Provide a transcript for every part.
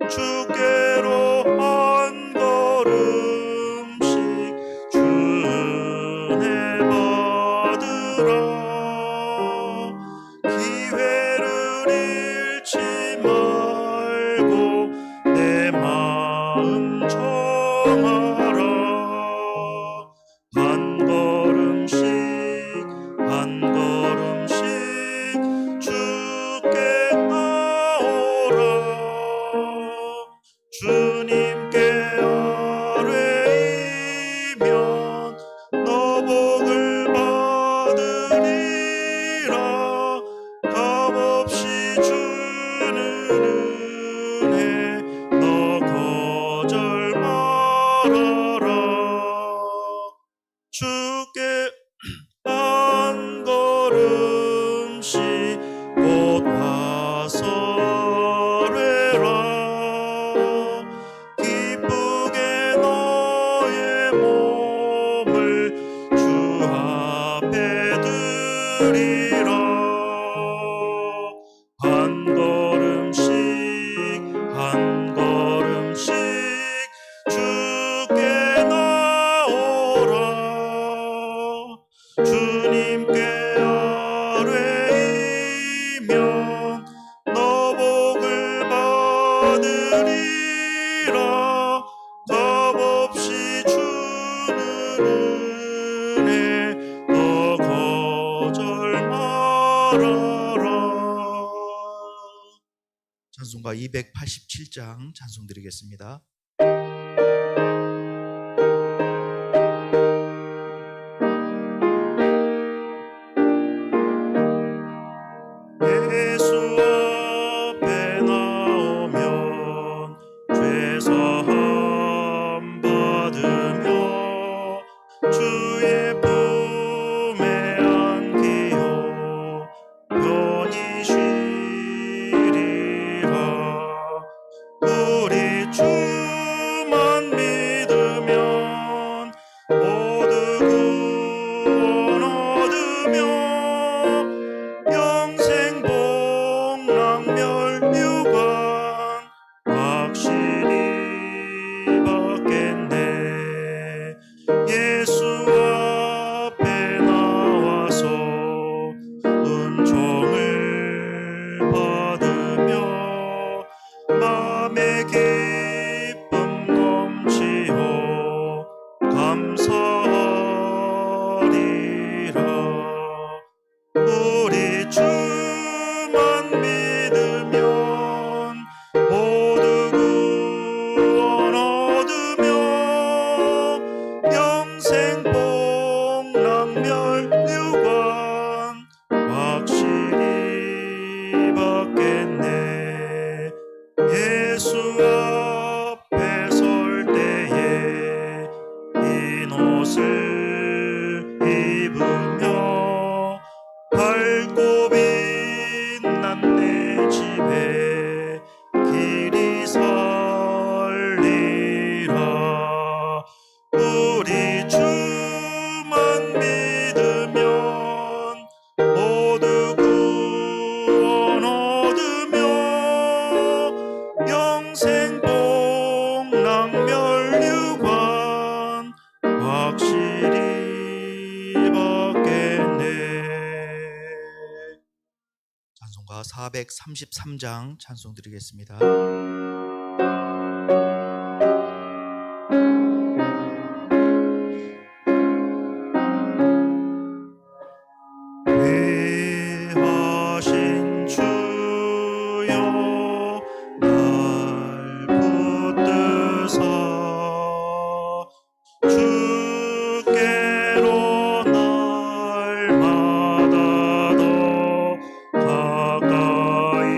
주께로 한 걸음씩 주은혜 받으라. 기회를 잃지 말고 내 마음 정하라. 한 걸음씩 한 걸음씩 주께 나오라. 주님께 아뢰이면 너 복을 받으리라. 값없이 주는 은혜 너 거절 말아라. 주께 한 걸음씩 곧 화설해라. 기쁘게 너의 몸을 주 앞에 드리라. 한 걸음씩 한 걸음씩 주께 나오라. 주님께 아뢰이면 너 복을 받으리라. 값없이 주는 은혜 너 거절 말아라. 찬송가 287장 찬송 드리겠습니다. 예수 앞에 나오면 죄사함 받으며 주의 품에 안기어 편히 쉬리라. 우리 주만 믿으면 모두 구원 얻으며 영생 복락멸유관 확실히 받겠네. 예수 앞에 나와서 은총을 받으며 맘의 기쁨 넘치어 감사하리라. 우리 주만 믿으면 모두 구원 얻으며 영생 복락멸유관 확실히 받겠네. 예수 앞에 설 때에 흰 옷을 입으며 밝고 빛난 내 집에 길이 살리라. 우리 주만 믿으면 모두 구원 얻으며 영생 복락멸유관 확실히 받겠네. 찬송가 433장 찬송 드리겠습니다. 귀하신 주여 날 붙드사 주께로 날마다 더 가까이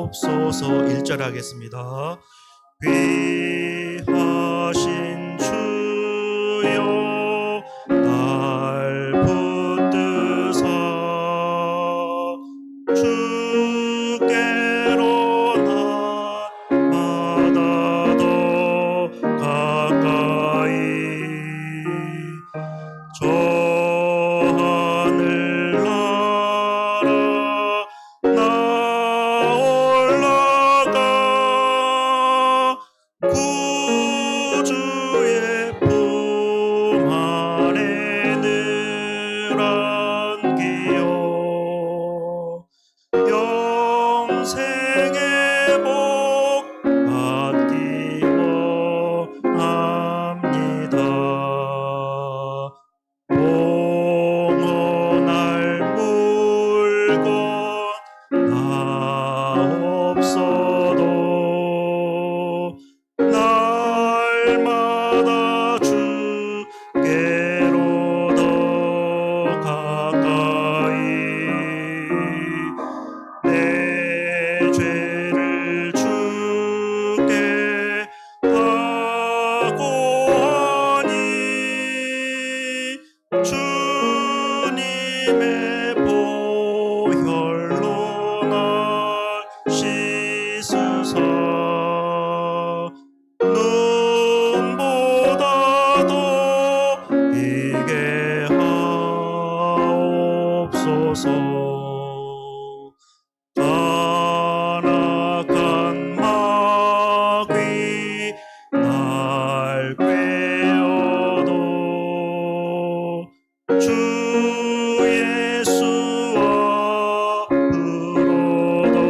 하옵소서. 1절 하겠습니다. 귀하신 주여 날 붙드사 주께로 날마다 더 가까이 저 하늘나라 나 올라가 구주의 품 안에 늘 안기요 영생의 복 받기 원합니다. 봉헌할 물건 나 없어도 날마다 주께로 더 가까이 내 죄를 주께 하고 하니 주님의 보혈로 날 씻으사 눈보다 더 이게 하옵소서. 간악한 마귀 날 꾀어도 주 예수 앞으로 더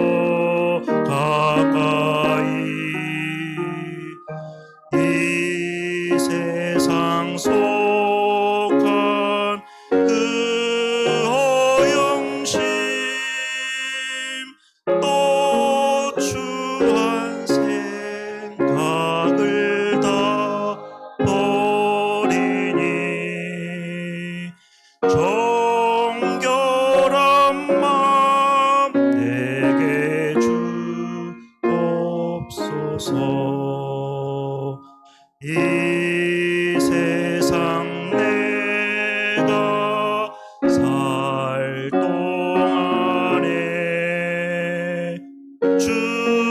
가까이 이 세상 속한 그 허영심 또 추한 생각을 다 버리니 정결한 마음 내게 주옵소서. 이 세상 내가 살 동안에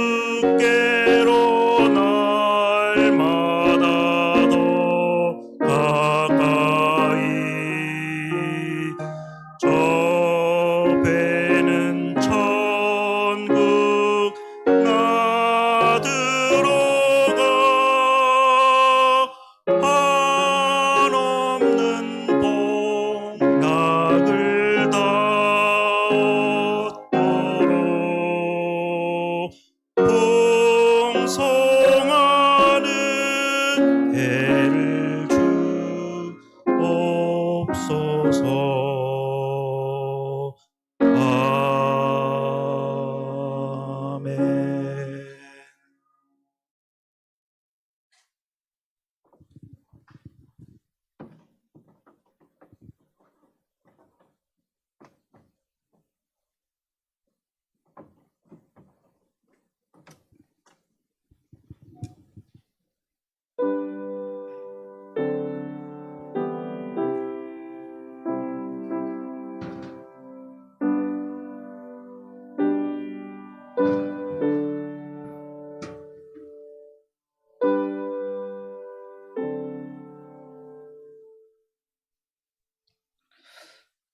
주께로 날마다 더 가까이 저 배는 천국 나 들어가 한없는 복락을 다 얻도록 풍성하는 애를 주옵소서. 아멘.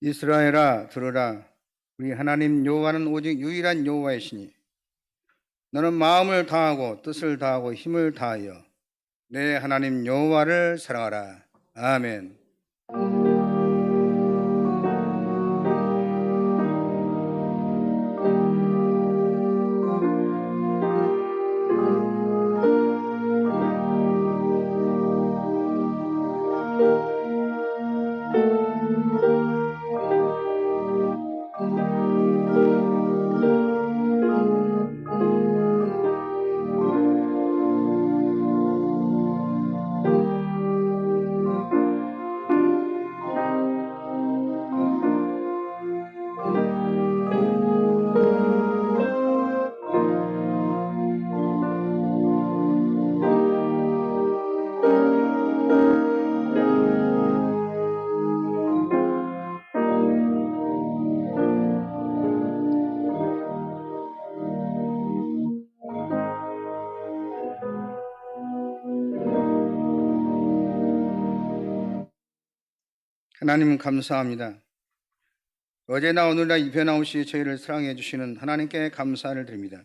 이스라엘아 들으라. 우리 하나님 여호와는 오직 유일한 여호와이시니 너는 마음을 다하고 뜻을 다하고 힘을 다하여 내 하나님 여호와를 사랑하라. 아멘. 하나님 감사합니다. 어제나 오늘나 이 변함없이 저희를 사랑해 주시는 하나님께 감사를 드립니다.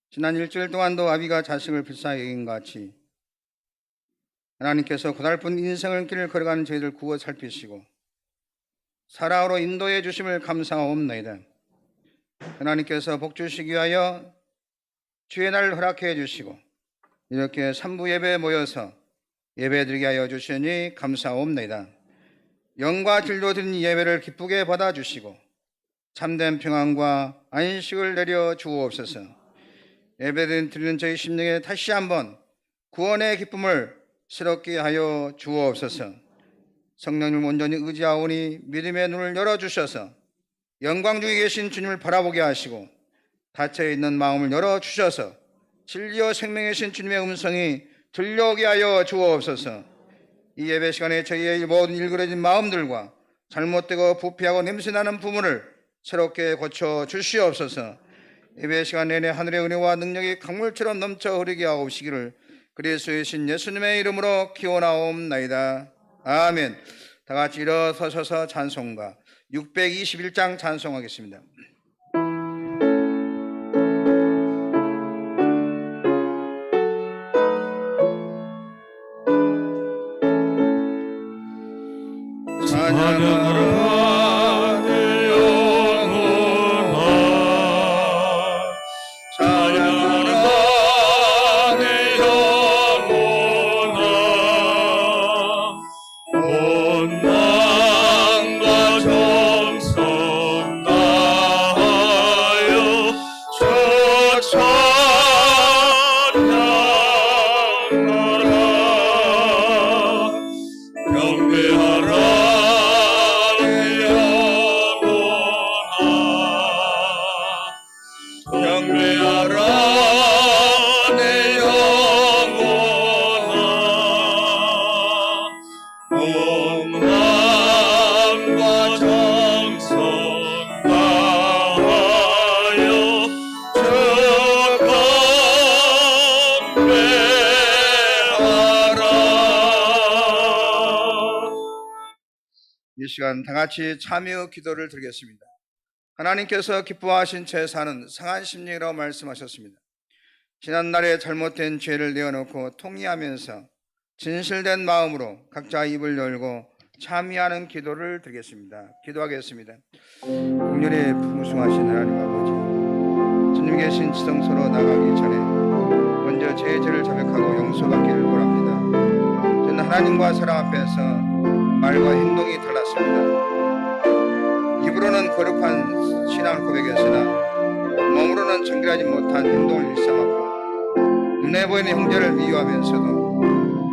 지난 일주일 동안도 아비가 자식을 불쌍히 여긴 것 같이 하나님께서 고달픈 인생을 길을 걸어가는 저희들 구워 살피시고 사랑으로 인도해 주심을 감사하옵나이다. 하나님께서 복 주시기 위하여 주의 날을 허락해 주시고 이렇게 삼부 예배에 모여서 예배드리게 하여 주시니 감사하옵나이다. 영과 진로 드린 예배를 기쁘게 받아주시고 참된 평안과 안식을 내려 주옵소서. 예배드리는 저희 심령에 다시 한번 구원의 기쁨을 새롭게 하여 주옵소서. 성령님 온전히 의지하오니 믿음의 눈을 열어주셔서 영광 중에 계신 주님을 바라보게 하시고 닫혀있는 마음을 열어주셔서 진리와 생명의 신 주님의 음성이 들려오게 하여 주옵소서. 이 예배 시간에 저희의 모든 일그러진 마음들과 잘못되고 부패하고 냄새나는 부분을 새롭게 고쳐 주시옵소서. 예배 시간 내내 하늘의 은혜와 능력이 강물처럼 넘쳐 흐르게 하옵시기를 그리스도의 신 예수님의 이름으로 기원하옵나이다. 아멘. 다 같이 일어서셔서 찬송가 621장 찬송하겠습니다. 찬양하라 내 영혼아 찬양하라 내 영혼아 온 마음과 정성 다하여 주 찬양하라 경배하라 이 시간 다 같이 참여 기도를 드리겠습니다. 하나님께서 기뻐하신 제사는 상한 심령이라고 말씀하셨습니다. 지난날에 잘못된 죄를 내어놓고 통회하면서 진실된 마음으로 각자 입을 열고 참여하는 기도를 드리겠습니다. 기도하겠습니다. 긍휼히 풍성하신 하나님 아버지, 주님 계신 지성소로 나가기 전에 먼저 제 죄를 자백하고 용서받기를 원합니다. 저는 하나님과 사람 앞에서 말과 행동이 달랐습니다. 입으로는 거룩한 신앙을 고백했으나 몸으로는 정결하지 못한 행동을 일삼았고 눈에 보이는 형제를 미워하면서도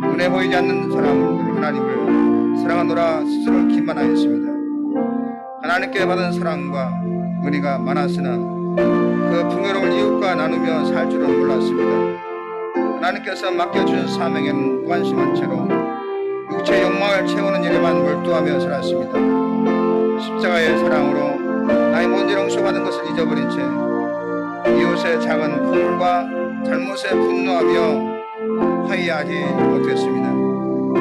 눈에 보이지 않는 사람을 하나님을 사랑하노라 스스로를 기만하였습니다. 하나님께 받은 사랑과 은혜가 많았으나 그 풍요로운 이웃과 나누며 살 줄은 몰랐습니다. 하나님께서 맡겨주신 사명에는 무관심한 채로 육체의 욕망을 채우는 일에만 몰두하며 살았습니다. 십자가의 사랑으로 나의 모든 죄를 용서받은 것을 잊어버린 채 이웃의 작은 풍물과 잘못에 분노하며 화해하지 못했습니다.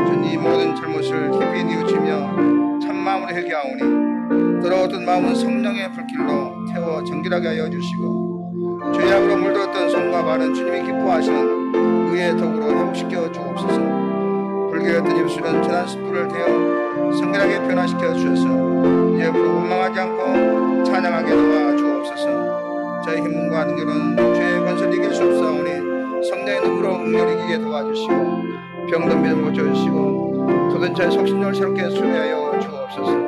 주님 모든 잘못을 깊이 뉘우치며 참마음으로 회개하오니 더러웠던 마음은 성령의 불길로 태워 정결하게 하여 주시고 죄악으로 물들었던 손과 발은 주님이 기뻐하시는 의의 덕으로 회복시켜 주옵소서. 불결했던 입술은 전한 숯불을 태워 성결하게 변화시켜 주셔서 이제부터 원망하지 않고 찬양하게 도와주옵소서. 저희 힘과 능력은 죄의 권세를 이길 수 없사오니 성령의 눈으로 능력을 이기게 도와주시고 병든 믿음 고쳐주시고 굳은 자의 속신령을 새롭게 수리하여 주옵소서.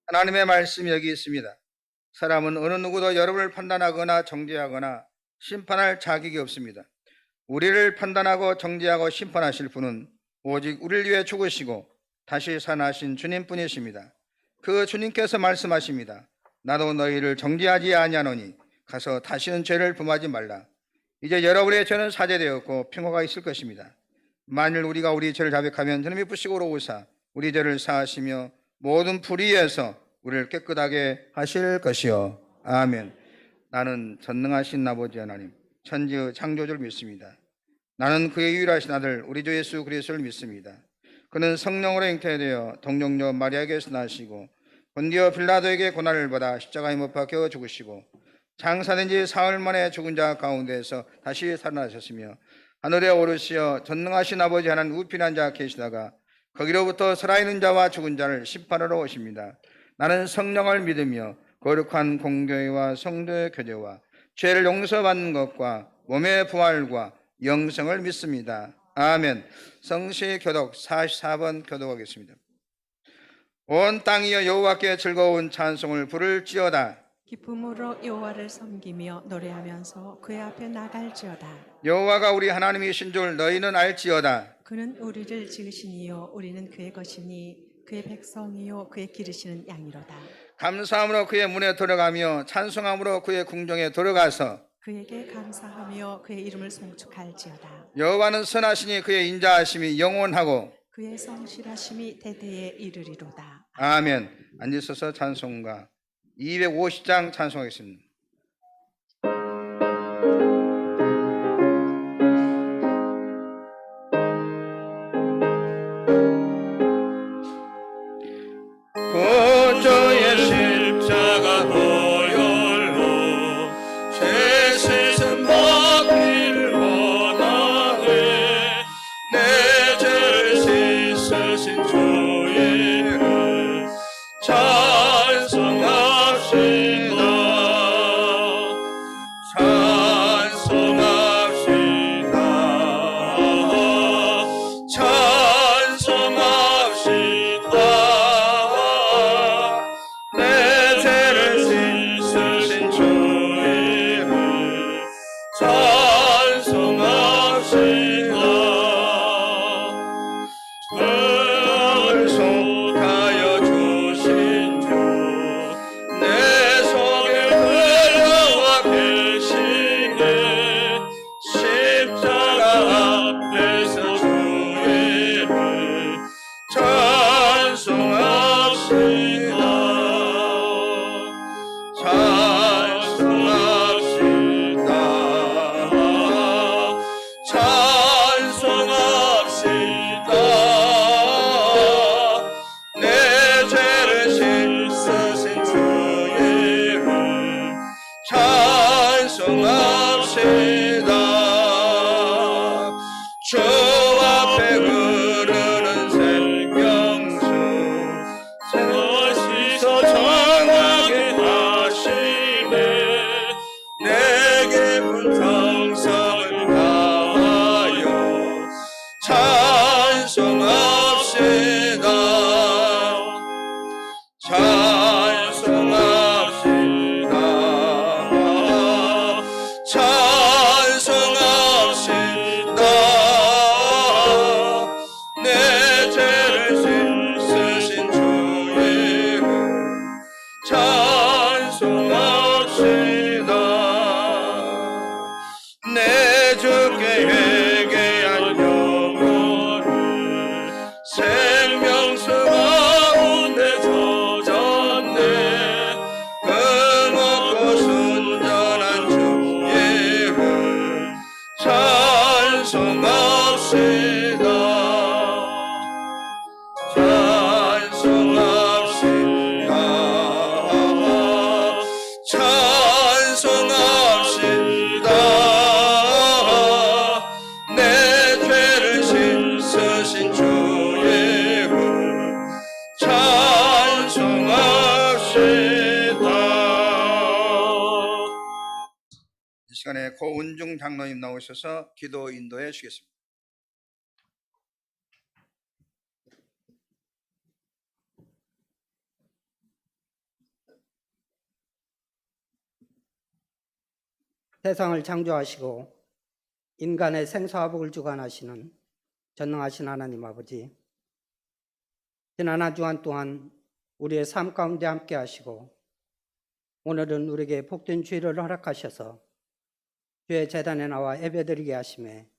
하나님의 말씀이 여기 있습니다. 사람은 어느 누구도 여러분을 판단하거나 정죄하거나 심판할 자격이 없습니다. 우리를 판단하고 정죄하고 심판하실 분은 오직 우리를 위해 죽으시고 다시 살아나신 주님뿐이십니다. 그 주님께서 말씀하십니다. 나도 너희를 정죄하지 아니하노니 가서 다시는 죄를 범하지 말라. 이제 여러분의 죄는 사죄되었고 평화가 있을 것입니다. 만일 우리가 우리 죄를 자백하면 주님이 부시고 오사 우리 죄를 사하시며 모든 불의에서 우리를 깨끗하게 하실 것이요. 아멘. 나는 전능하신 아버지 하나님 천지의 창조주를 믿습니다. 나는 그의 유일하신 아들 우리 주 예수 그리스도를 믿습니다. 그는 성령으로 잉태되어 동정녀 마리아에게서 나시고 본디오 빌라도에게 고난을 받아 십자가에 못 박혀 죽으시고 장사된 지 사흘 만에 죽은 자 가운데서 다시 살아나셨으며 하늘에 오르시어 전능하신 아버지 하나님 우편에 앉아 계시다가 거기로부터 살아있는 자와 죽은 자를 심판하러 오십니다. 나는 성령을 믿으며 거룩한 공교회와 성도의 교제와 죄를 용서받는 것과 몸의 부활과 영생을 믿습니다. 아멘. 성시 교독 44번 교독하겠습니다. 온 땅이여 여호와께 즐거운 찬송을 부를지어다. 기쁨으로 여호와를 섬기며 노래하면서 그의 앞에 나갈지어다. 여호와가 우리 하나님이신 줄 너희는 알지어다. 그는 우리를 지으신 이요 우리는 그의 것이니 그의 백성이요 그의 기르시는 양이로다. 감사함으로 그의 문에 들어가며 찬송함으로 그의 궁정에 들어가서 그에게 감사하며 그의 이름을 송축할지어다. 여호와는 선하시니 그의 인자하심이 영원하고 그의 성실하심이 대대에 이르리로다. 아멘. 앉으셔서 찬송가 250장 찬송하겠습니다. 구주의 십자가 보혈로 죄 씻음 받기를 원하네. 내 죄를 씻으신 주의 이름 찬송합시다. 찬송합시다. 찬송합시다. 내 죄를 씻으신 주의 이름 찬송합시다. 죄를 속하여 주신 주 내 속에 흘러와 계시네. 십자가 앞에서 주의 이름 찬송합시다. 찬송합시다. 찬송합시다. 내 죄를 씻으신 주의 이름 찬송합시다. 주 앞에 흐르는 생명수 무엇이서 정하게 하시네. 내 깊은 정성을 다하여 찬송합시다. 찬송합시다. 찬송합시다. 내 죄를 씻으신 주의 이름 찬송합시다. 내 주께 회개한 영혼을 생명수 가운데 젖었네. 흠없고 순전한 주의 이름 찬송합시다. 찬송합시다. 찬송합시다. 내 죄를 씻으신 주의 이름 찬송합시다. 이 시간에 고은중 장로님 나오셔서 기도 인도해 주시겠습니다. 세상을 창조하시고 인간의 생사화복을 주관하시는 전능하신 하나님 아버지, 지난 한 주간 동안 우리의 삶 가운데 함께 하시고 오늘은 우리에게 복된 주일을 허락하셔서 주의 제단에 나와 예배드리게 하심에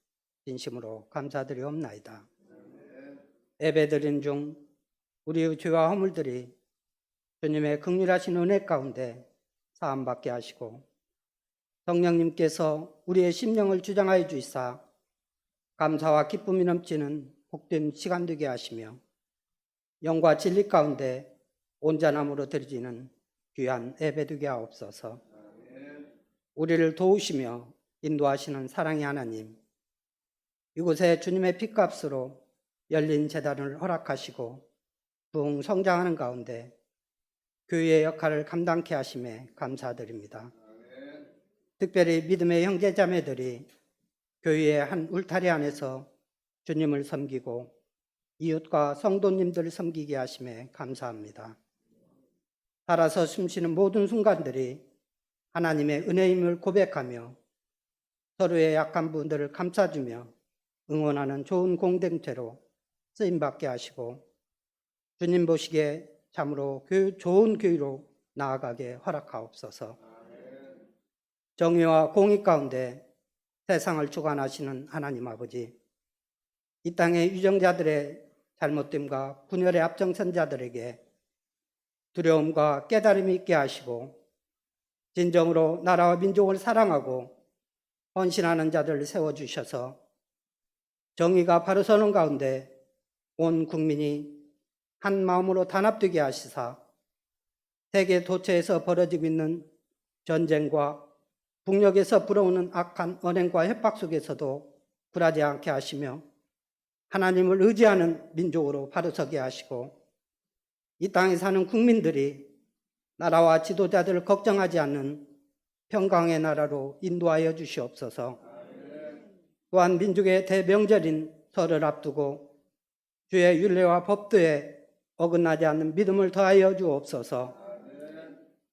진심으로 감사드리옵나이다. 예배드린 중 우리의 죄와 허물들이 주님의 긍휼하신 은혜 가운데 사함받게 하시고 성령님께서 우리의 심령을 주장하여 주시사 감사와 기쁨이 넘치는 복된 시간 되게 하시며 영과 진리 가운데 온전함으로 드려지는 귀한 예배 되게 하옵소서. 우리를 도우시며 인도하시는 사랑의 하나님, 이곳에 주님의 핏값으로 열린 제단을 허락하시고 부흥 성장하는 가운데 교회의 역할을 감당케 하심에 감사드립니다. 특별히 믿음의 형제자매들이 교회의 한 울타리 안에서 주님을 섬기고 이웃과 성도님들을 섬기게 하심에 감사합니다. 살아서 숨쉬는 모든 순간들이 하나님의 은혜임을 고백하며 서로의 약한 분들을 감싸주며 응원하는 좋은 공동체로 쓰임받게 하시고 주님 보시기에 참으로 좋은 교회로 나아가게 허락하옵소서. 정의와 공의 가운데 세상을 주관하시는 하나님 아버지, 이 땅의 유정자들의 잘못됨과 분열의 앞장선 자들에게 두려움과 깨달음이 있게 하시고 진정으로 나라와 민족을 사랑하고 헌신하는 자들을 세워주셔서 정의가 바로 서는 가운데 온 국민이 한 마음으로 단합되게 하시사 세계 도처에서 벌어지고 있는 전쟁과 북녘에서 불어오는 악한 언행과 협박 속에서도 굴하지 않게 하시며 하나님을 의지하는 민족으로 바로 서게 하시고 이 땅에 사는 국민들이 나라와 지도자들을 걱정하지 않는 평강의 나라로 인도하여 주시옵소서. 또한 민족의 대명절인 설을 앞두고 주의 율례와 법도에 어긋나지 않는 믿음을 더하여 주옵소서.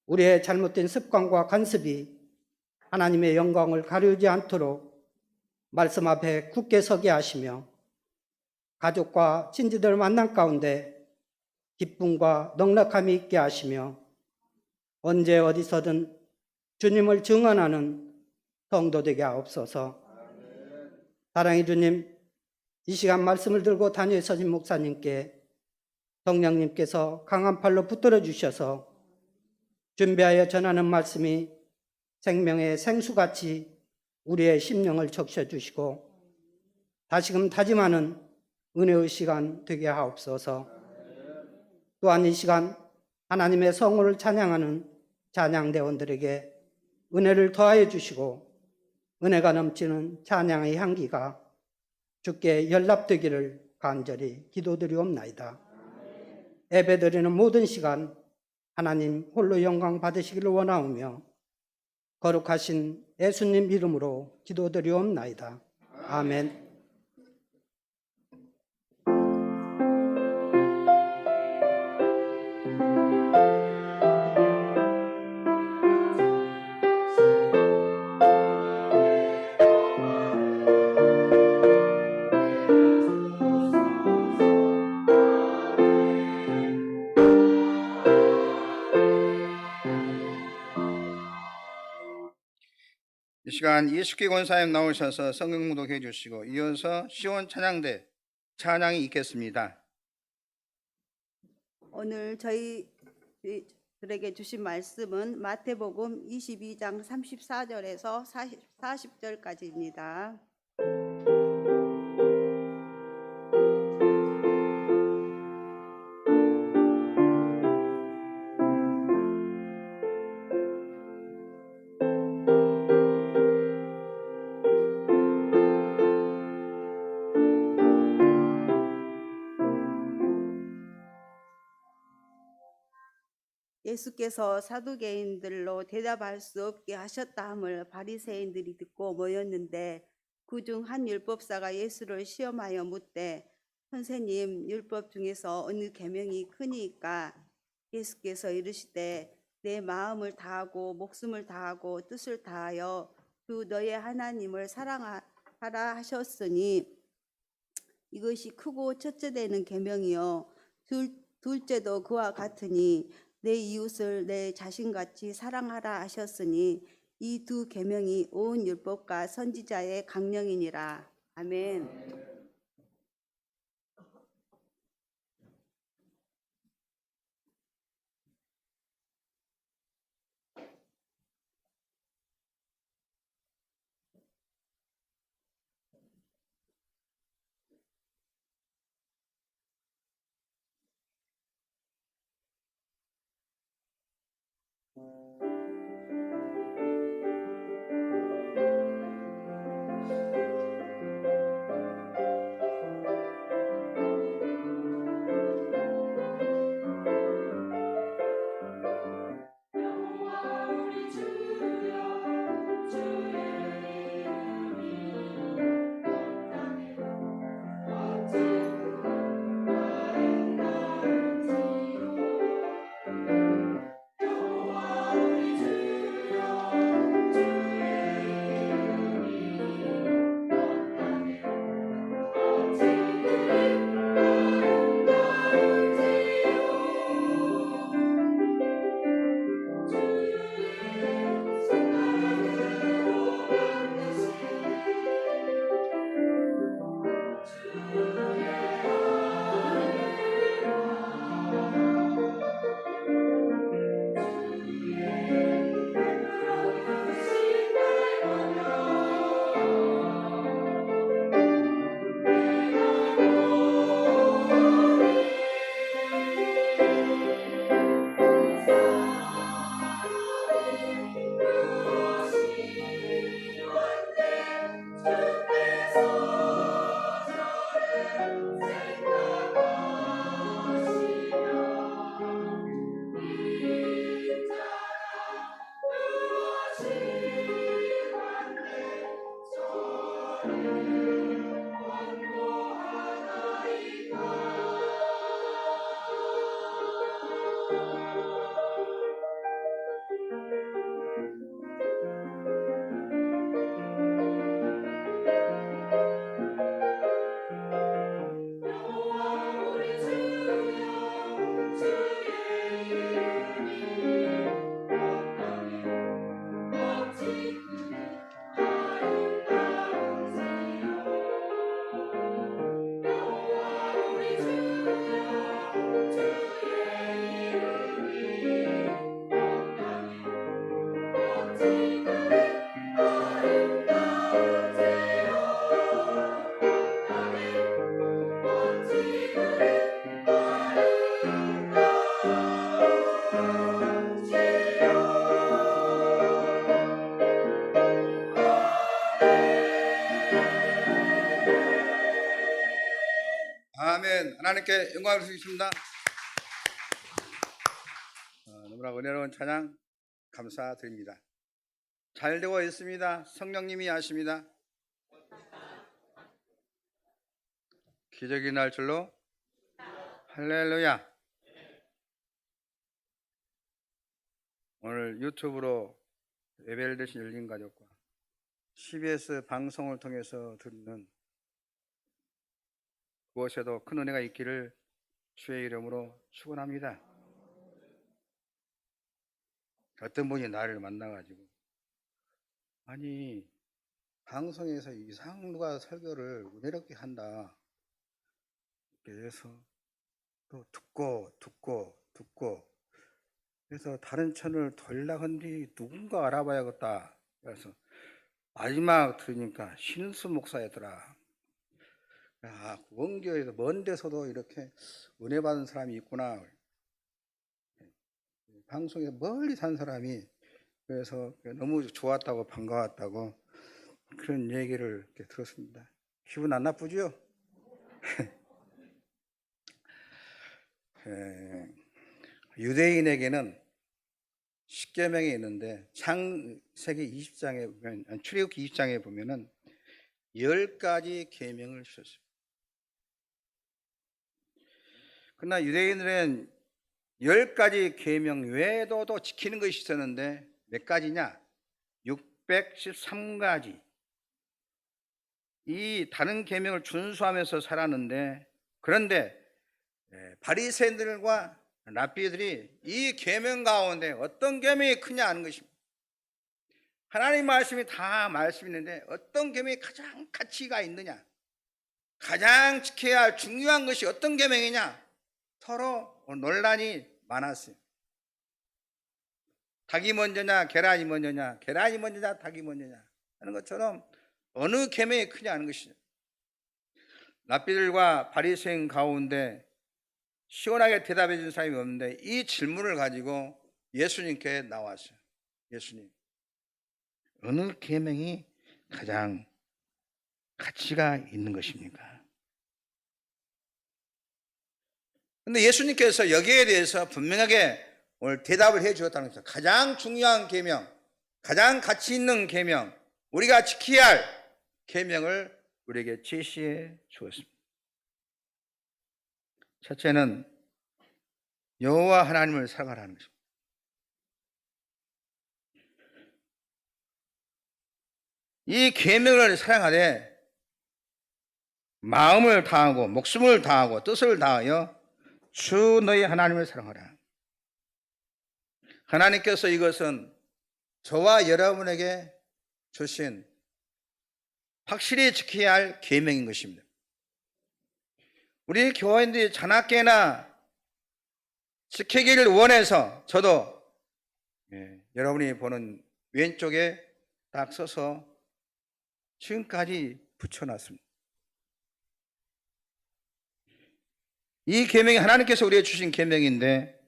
우리의 잘못된 습관과 관습이 하나님의 영광을 가리우지 않도록 말씀 앞에 굳게 서게 하시며 가족과 친지들 만남 가운데 기쁨과 넉넉함이 있게 하시며 언제 어디서든 주님을 증언하는 성도 되게 하옵소서. 사랑의 주님, 이 시간 말씀을 들고 단위에 서신 목사님께 성령님께서 강한 팔로 붙들어 주셔서 준비하여 전하는 말씀이 생명의 생수같이 우리의 심령을 적셔주시고 다시금 다짐하는 은혜의 시간 되게 하옵소서. 또한 이 시간 하나님의 성호를 찬양하는 찬양대원들에게 은혜를 더하여 주시고 은혜가 넘치는 찬양의 향기가 주께 연락되기를 간절히 기도드리옵나이다. 예배드리는 모든 시간 하나님 홀로 영광 받으시기를 원하오며 거룩하신 예수님 이름으로 기도드리옵나이다. 아멘. 이 시간 이숙기 권사님 나오셔서 성경 묵독해 주시고 이어서 시온 찬양대 찬양이 있겠습니다. 오늘 저희들에게 주신 말씀은 마태복음 22장 34절에서 40절까지입니다. 예수께서 사두개인들로 대답할 수 없게 하셨다 함을 바리새인들이 듣고 모였는데 그중 한 율법사가 예수를 시험하여 묻되 선생님, 율법 중에서 어느 계명이 크니까? 예수께서 이르시되 내 마음을 다하고 목숨을 다하고 뜻을 다하여 주 너의 하나님을 사랑하라 하셨으니 이것이 크고 첫째 되는 계명이요 둘째도 그와 같으니 내 이웃을 내 자신같이 사랑하라 하셨으니 이 두 계명이 온 율법과 선지자의 강령이니라. 아멘. 하나님께 영광을 드리겠습니다. 너무나 은혜로운 찬양 감사드립니다. 잘 되고 있습니다. 성령님이 하십니다. 기적이 날 줄로 할렐루야. 오늘 유튜브로 예배를 드신 열린 가족과 CBS 방송을 통해서 듣는 무엇에도 큰 은혜가 있기를 주의 이름으로 축원합니다. 어떤 분이 나를 만나가지고 아니 방송에서 이상 누가 설교를 은혜롭게 한다 그래서 또 듣고 그래서 다른 채널 돌려간뒤 누군가 알아봐야겠다. 그래서 마지막 들으니까 신수 목사였더라. 아, 원교에서 먼 데서도 이렇게 은혜 받은 사람이 있구나. 방송에서 멀리 산 사람이 그래서 너무 좋았다고 반가웠다고 그런 얘기를 이렇게 들었습니다. 기분 안 나쁘죠? 유대인에게는 십계명이 있는데 창세기 20장에 보면 출애굽기 20장에 보면은 10가지 계명을 주셨어요. 그러나 유대인들은 10가지 계명 외에도 지키는 것이 있었는데 몇 가지냐? 613가지. 이 다른 계명을 준수하면서 살았는데 그런데 바리새인들과 랍비들이 이 계명 가운데 어떤 계명이 크냐 하는 것입니다. 하나님 말씀이 다 말씀이 있는데 어떤 계명이 가장 가치가 있느냐, 가장 지켜야 할 중요한 것이 어떤 계명이냐, 서로 논란이 많았어요. 닭이 먼저냐 계란이 먼저냐, 계란이 먼저냐 닭이 먼저냐 하는 것처럼 어느 계명이 크냐 하는 것이죠. 랍비들과 바리새인 가운데 시원하게 대답해 준 사람이 없는데 이 질문을 가지고 예수님께 나왔어요. 예수님, 어느 계명이 가장 가치가 있는 것입니까? 그런데 예수님께서 여기에 대해서 분명하게 오늘 대답을 해 주었다는 것이죠. 가장 중요한 계명, 가장 가치 있는 계명, 우리가 지켜야 할 계명을 우리에게 제시해 주었습니다. 첫째는 여호와 하나님을 사랑하라는 것입니다. 이 계명을 사랑하되 마음을 다하고 목숨을 다하고 뜻을 다하여 주 너희 하나님을 사랑하라. 하나님께서 이것은 저와 여러분에게 주신 확실히 지켜야 할 계명인 것입니다. 우리 교인들이 자나깨나 지키기를 원해서 저도 여러분이 보는 왼쪽에 딱 써서 지금까지 붙여놨습니다. 이 계명이 하나님께서 우리에게 주신 계명인데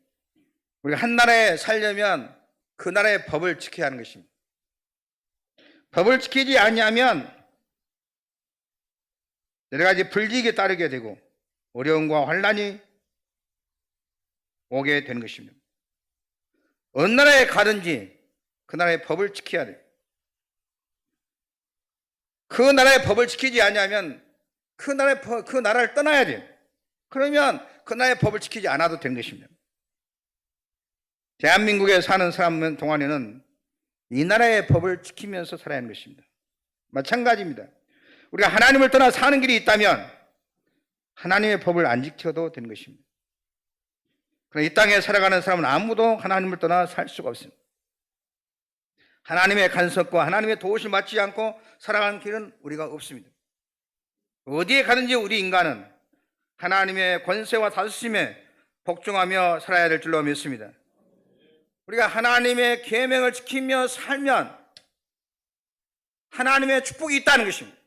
우리가 한 나라에 살려면 그 나라의 법을 지켜야 하는 것입니다. 법을 지키지 않으면 여러 가지 불이익이 따르게 되고 어려움과 환난이 오게 되는 것입니다. 어느 나라에 가든지 그 나라의 법을 지켜야 돼요. 그 나라의 법을 지키지 않으면 그 나라를 떠나야 돼요. 그러면 그 나라의 법을 지키지 않아도 되는 것입니다. 대한민국에 사는 사람 동안에는 이 나라의 법을 지키면서 살아야 하는 것입니다. 마찬가지입니다. 우리가 하나님을 떠나 사는 길이 있다면 하나님의 법을 안 지켜도 되는 것입니다. 그러나 이 땅에 살아가는 사람은 아무도 하나님을 떠나 살 수가 없습니다. 하나님의 간섭과 하나님의 도우심 받지 않고 살아가는 길은 우리가 없습니다. 어디에 가든지 우리 인간은 하나님의 권세와 다스림에 복종하며 살아야 될 줄로 믿습니다. 우리가 하나님의 계명을 지키며 살면 하나님의 축복이 있다는 것입니다.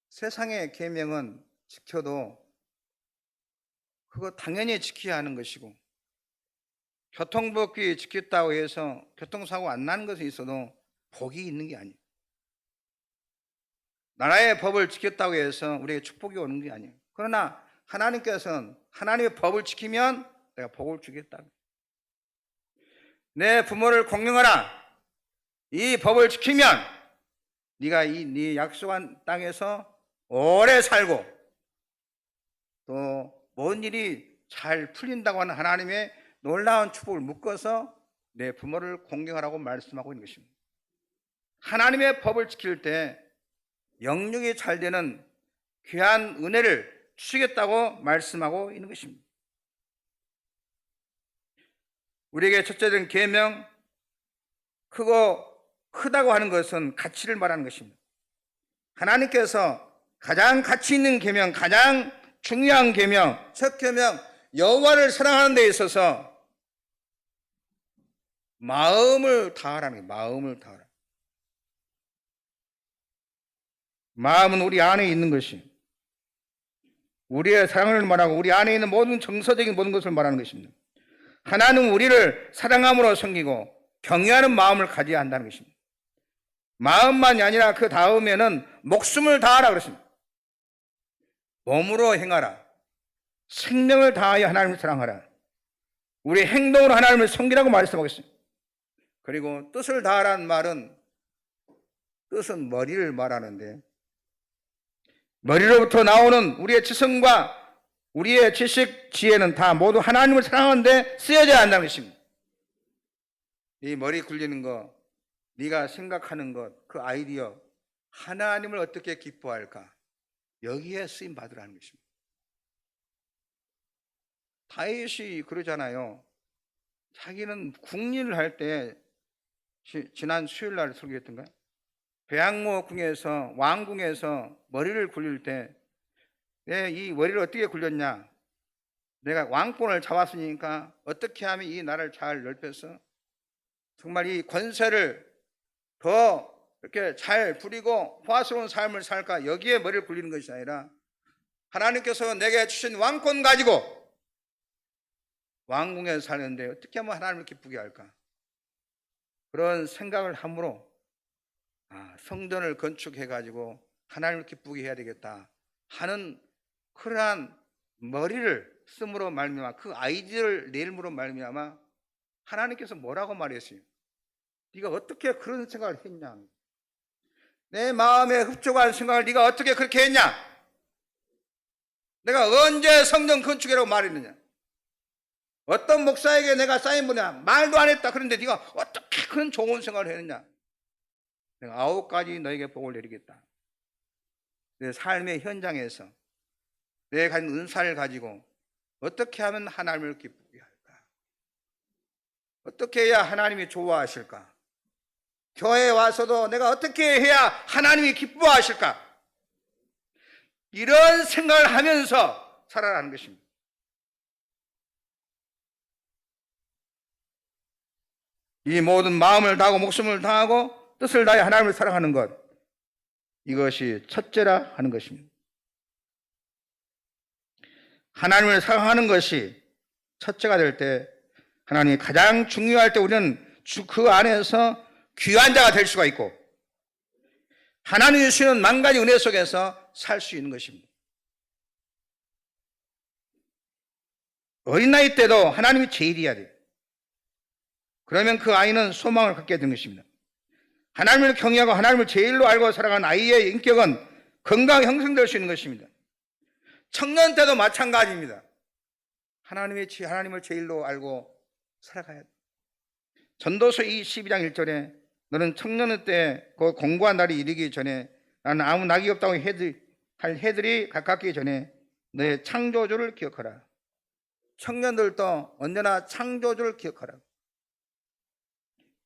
세상의 계명은 지켜도 그거 당연히 지켜야 하는 것이고 교통법규 지켰다고 해서 교통사고 안 나는 것이 있어도 복이 있는 게 아니에요. 나라의 법을 지켰다고 해서 우리에게 축복이 오는 게 아니에요. 그러나 하나님께서는 하나님의 법을 지키면 내가 복을 주겠다. 내 부모를 공경하라. 이 법을 지키면 네가 네 약속한 땅에서 오래 살고 또 모든 일이 잘 풀린다고 하는 하나님의 놀라운 축복을 묶어서 내 부모를 공경하라고 말씀하고 있는 것입니다. 하나님의 법을 지킬 때 영육이 잘 되는 귀한 은혜를 주시겠다고 말씀하고 있는 것입니다. 우리에게 첫째는 계명, 크다고 하는 것은 가치를 말하는 것입니다. 하나님께서 가장 가치 있는 계명, 가장 중요한 계명, 첫 계명, 여호와를 사랑하는 데 있어서 마음을 다하라는 거예요. 마음을 다하라. 마음은 우리 안에 있는 것이 우리의 사랑을 말하고 우리 안에 있는 모든 정서적인 모든 것을 말하는 것입니다. 하나님은 우리를 사랑함으로 섬기고 경외하는 마음을 가져야 한다는 것입니다. 마음만이 아니라 그 다음에는 목숨을 다하라 그랬습니다. 몸으로 행하라. 생명을 다하여 하나님을 사랑하라. 우리 행동으로 하나님을 섬기라고 말씀하고 있습니다. 그리고 뜻을 다하라는 말은 뜻은 머리를 말하는데 머리로부터 나오는 우리의 지성과 우리의 지식, 지혜는 다 모두 하나님을 사랑하는 데 쓰여져야 한다는 것입니다. 이 머리 굴리는 거, 네가 생각하는 것, 그 아이디어, 하나님을 어떻게 기뻐할까? 여기에 쓰임 받으라는 것입니다. 다윗이 그러잖아요. 자기는 국리를 할 때 지난 수요일 날 설교했던가요? 배양모 궁에서 왕궁에서 머리를 굴릴 때 내 이 머리를 어떻게 굴렸냐? 내가 왕권을 잡았으니까 어떻게 하면 이 나라를 잘 넓혀서 정말 이 권세를 더 이렇게 잘 부리고 호화스러운 삶을 살까? 여기에 머리를 굴리는 것이 아니라 하나님께서 내게 주신 왕권 가지고 왕궁에서 사는데 어떻게 하면 하나님을 기쁘게 할까? 그런 생각을 함으로 성전을 건축해가지고 하나님을 기쁘게 해야 되겠다 하는 그러한 머리를 씀으로 말미암아 그 아이디어를 내림으로 말미암아 하나님께서 뭐라고 말했어요? 네가 어떻게 그런 생각을 했냐? 내 마음에 흡족한 생각을 네가 어떻게 그렇게 했냐? 내가 언제 성전 건축이라고 말했느냐? 어떤 목사에게 내가 사인 보냐? 말도 안 했다. 그런데 네가 어떻게 그런 좋은 생각을 했느냐? 내가 9가지 너에게 복을 내리겠다. 내 삶의 현장에서 내가 가진 은사를 가지고 어떻게 하면 하나님을 기쁘게 할까? 어떻게 해야 하나님이 좋아하실까? 교회에 와서도 내가 어떻게 해야 하나님이 기뻐하실까? 이런 생각을 하면서 살아가는 것입니다. 이 모든 마음을 다하고 목숨을 다하고 뜻을 다해 하나님을 사랑하는 것, 이것이 첫째라 하는 것입니다. 하나님을 사랑하는 것이 첫째가 될 때, 하나님이 가장 중요할 때 우리는 그 안에서 귀한 자가 될 수가 있고 하나님이 주시는 만 가지 은혜 속에서 살 수 있는 것입니다. 어린 나이 때도 하나님이 제일이어야 돼요. 그러면 그 아이는 소망을 갖게 되는 것입니다. 하나님을 경외하고 하나님을 제일로 알고 살아가는 아이의 인격은 건강하게 형성될 수 있는 것입니다. 청년 때도 마찬가지입니다. 하나님을 제일로 알고 살아가야 돼. 전도서 12장 1절에 너는 청년의 때 그 공고한 날이 이르기 전에 나는 아무 낙이 없다고 할 해들이 가깝기 전에 너의 창조주를 기억하라. 청년들도 언제나 창조주를 기억하라.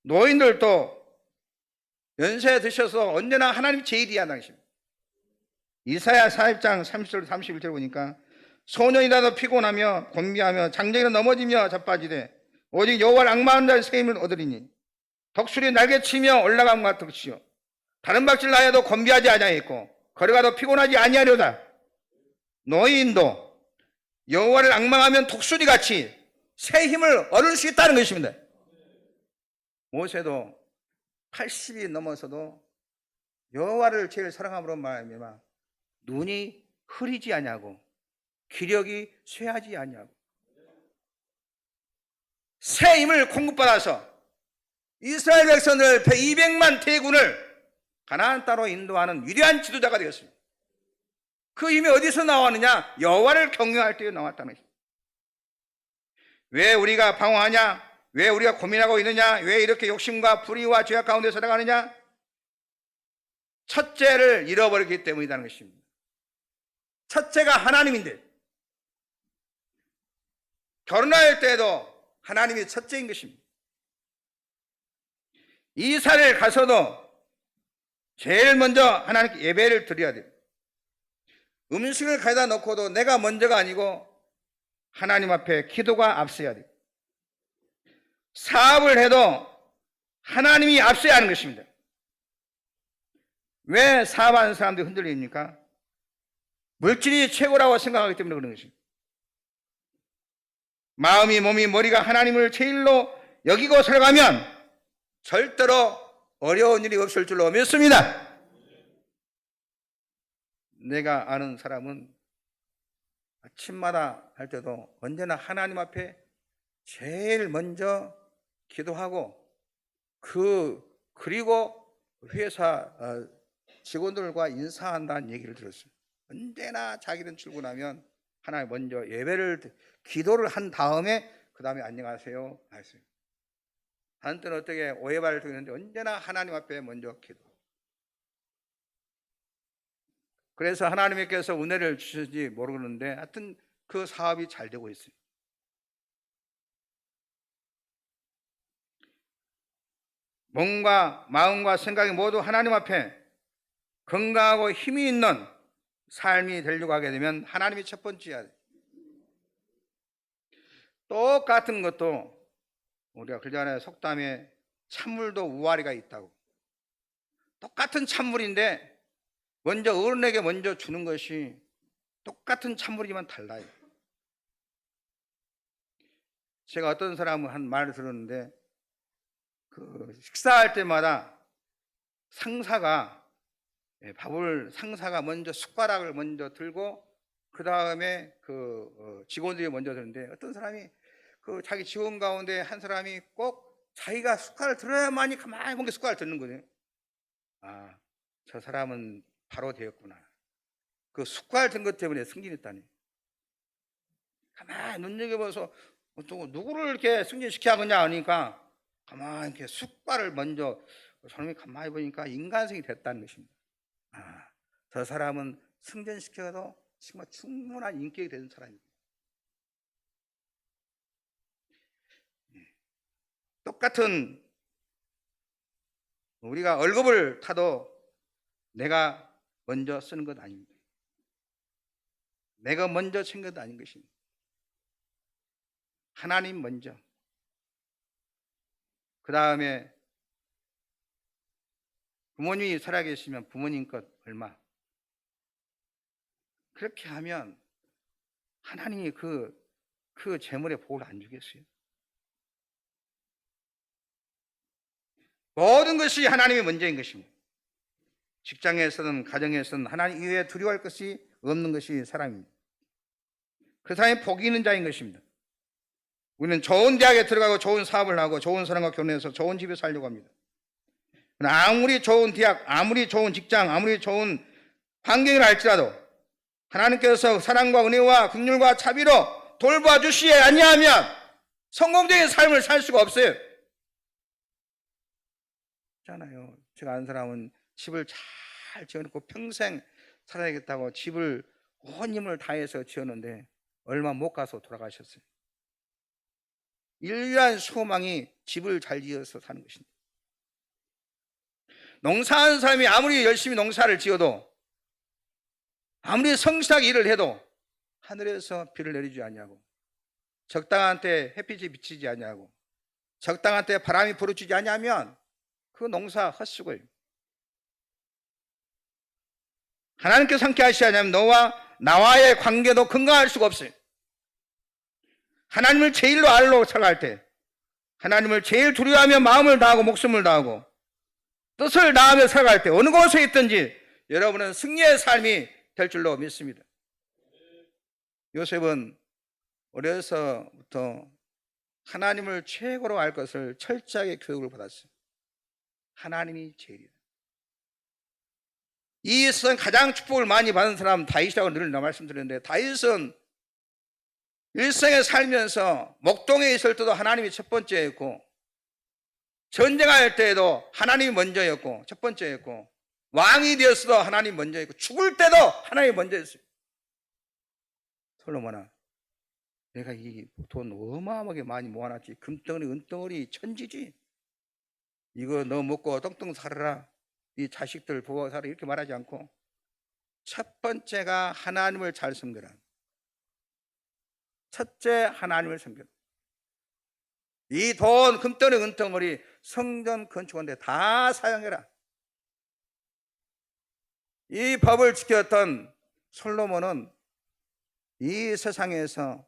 노인들도 연세 드셔서 언제나 하나님이 제일이야 하는 것입니다. 이사야 40장 30절 31절 보니까 소년이라도 피곤하며 곤비하며 장정이라 넘어지며 자빠지되 오직 여호와를 앙망하는 자의 새 힘을 얻으리니 덕술이 날개치며 올라감과 덕시요 다른 박질 나여도 곤비하지 아니하였고 걸어가도 피곤하지 아니하려다. 노인도 여호와를 앙망하면 독수리 같이 새 힘을 얻을 수 있다는 것입니다. 모세도 80이 넘어서도 여호와를 제일 사랑함으로 말미암아 눈이 흐리지 아니하고 기력이 쇠하지 아니하고 새 힘을 공급받아서 이스라엘 백성들 200만 대군을 가나안 땅으로 인도하는 위대한 지도자가 되었습니다. 그 힘이 어디서 나왔느냐? 여호와를 경외할 때에 나왔다는 것입니다. 왜 우리가 방황하냐? 왜 우리가 고민하고 있느냐? 왜 이렇게 욕심과 불의와 죄악 가운데 살아가느냐? 첫째를 잃어버렸기 때문이라는 것입니다. 첫째가 하나님인데 결혼할 때도 하나님이 첫째인 것입니다. 이사를 가서도 제일 먼저 하나님께 예배를 드려야 돼요. 음식을 가져다 놓고도 내가 먼저가 아니고 하나님 앞에 기도가 앞서야 돼요. 사업을 해도 하나님이 앞서야 하는 것입니다. 왜 사업하는 사람들이 흔들립니까? 물질이 최고라고 생각하기 때문에 그런 것입니다. 마음이 몸이 머리가 하나님을 제일로 여기고 살아가면 절대로 어려운 일이 없을 줄로 믿습니다. 내가 아는 사람은 아침마다 할 때도 언제나 하나님 앞에 제일 먼저 기도하고 그리고 회사 직원들과 인사한다는 얘기를 들었어요. 언제나 자기는 출근하면 하나님 먼저 기도를 한 다음에 그 다음에 안녕하세요 했어요. 한때는 어떻게 오해받을 수 있는데 언제나 하나님 앞에 먼저 기도. 그래서 하나님께서 은혜를 주실지 모르겠는데 하여튼 그 사업이 잘 되고 있어요. 몸과 마음과 생각이 모두 하나님 앞에 건강하고 힘이 있는 삶이 되려고 하게 되면 하나님이 첫 번째야 돼요. 똑같은 것도 우리가 그전에 속담에 찬물도 우아리가 있다고. 똑같은 찬물인데 먼저 어른에게 먼저 주는 것이 똑같은 찬물이지만 달라요. 제가 어떤 사람은 한 말을 들었는데 식사할 때마다 상사가 먼저 숟가락을 먼저 들고 그 다음에 직원들이 먼저 드는데 어떤 사람이 자기 직원 가운데 한 사람이 꼭 자기가 숟가락을 들어야만이 가만히 보게 숟가락을 듣는 거예요. 아, 저 사람은 바로 되었구나. 그 숟가락 든 것 때문에 승진했다니. 가만히 눈여겨봐서 누구를 이렇게 승진시켜야 하느냐 하니까 가만히 이렇게 숟가락을 먼저 저놈이 가만히 보니까 인간성이 됐다는 것입니다. 아, 저 사람은 승진시켜도 정말 충분한 인격이 되는 사람입니다. 똑같은 우리가 월급을 타도 내가 먼저 쓰는 것 아닙니다. 내가 먼저 챙겨도 아닌 것입니다. 하나님 먼저. 그 다음에 부모님이 살아계시면 부모님 것 얼마. 그렇게 하면 하나님이 그 재물의 복을 안 주겠어요? 모든 것이 하나님이 먼저인 것입니다. 직장에서든 가정에서든 하나님 이외에 두려워할 것이 없는 것이 사람입니다. 그 사람이 복이 있는 자인 것입니다. 우리는 좋은 대학에 들어가고 좋은 사업을 하고 좋은 사람과 결혼해서 좋은 집에 살려고 합니다. 아무리 좋은 대학, 아무리 좋은 직장, 아무리 좋은 환경이라 할지라도 하나님께서 사랑과 은혜와 긍휼과 자비로 돌봐주시지 아니하면 성공적인 삶을 살 수가 없어요. 있잖아요. 제가 아는 사람은 집을 잘 지어놓고 평생 살아야겠다고 집을 온 힘을 다해서 지었는데 얼마 못 가서 돌아가셨어요. 유일한 소망이 집을 잘 지어서 사는 것입니다. 농사하는 사람이 아무리 열심히 농사를 지어도 아무리 성실하게 일을 해도 하늘에서 비를 내리지 않냐고, 적당한 때 햇빛이 비치지 않냐고, 적당한 때 바람이 불어주지 않냐면 그 농사 헛수고예요. 하나님께서 함께 하시지 않으면 너와 나와의 관계도 건강할 수가 없어요. 하나님을 제일로 알로 살아갈 때, 하나님을 제일 두려워하며 마음을 다하고 목숨을 다하고 뜻을 다하며 살아갈 때 어느 곳에 있든지 여러분은 승리의 삶이 될 줄로 믿습니다. 요셉은 어려서부터 하나님을 최고로 알 것을 철저하게 교육을 받았어요. 하나님이 제일이다. 이 세상 가장 축복을 많이 받은 사람 다윗이라고 늘 말씀드렸는데, 다윗은 일생에 살면서 목동에 있을 때도 하나님이 첫 번째였고, 전쟁할 때에도 하나님이 먼저였고 첫 번째였고, 왕이 되었어도 하나님이 먼저였고, 죽을 때도 하나님이 먼저였어요. 솔로몬아, 내가 이 돈 어마어마하게 많이 모아놨지. 금덩어리 은덩어리 천지지. 이거 너 먹고 똥똥 살아라, 네 자식들 보고 살아, 이렇게 말하지 않고 첫 번째가 하나님을 잘 섬겨라. 첫째, 하나님을 섬겨라. 이 돈 금덩어리 은덩어리 성전 건축하는데 다 사용해라. 이 법을 지켰던 솔로몬은 이 세상에서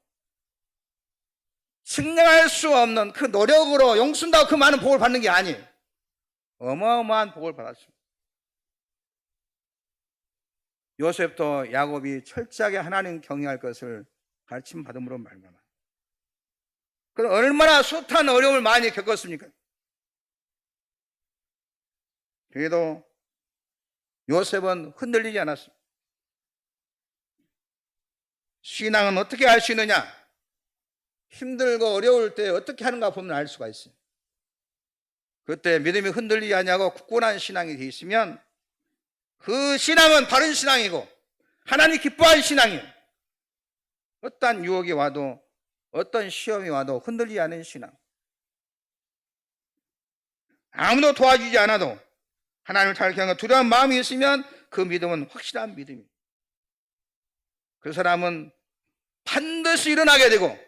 측량할 수 없는 그 노력으로 용순다고 그 많은 복을 받는 게 아니에요. 어마어마한 복을 받았습니다. 요셉도 야곱이 철저하게 하나님 경외할 것을 가르침 받음으로 말미암아. 그럼 얼마나 숱한 어려움을 많이 겪었습니까? 그래도 요셉은 흔들리지 않았습니다. 신앙은 어떻게 알 수 있느냐? 힘들고 어려울 때 어떻게 하는가 보면 알 수가 있어요. 그때 믿음이 흔들리지 않냐고 굳건한 신앙이 되어 있으면 그 신앙은 바른 신앙이고 하나님 기뻐할 신앙이에요. 어떤 유혹이 와도 어떤 시험이 와도 흔들리지 않은 신앙. 아무도 도와주지 않아도 하나님을 잘 경외하고 두려운 마음이 있으면 그 믿음은 확실한 믿음이에요. 그 사람은 반드시 일어나게 되고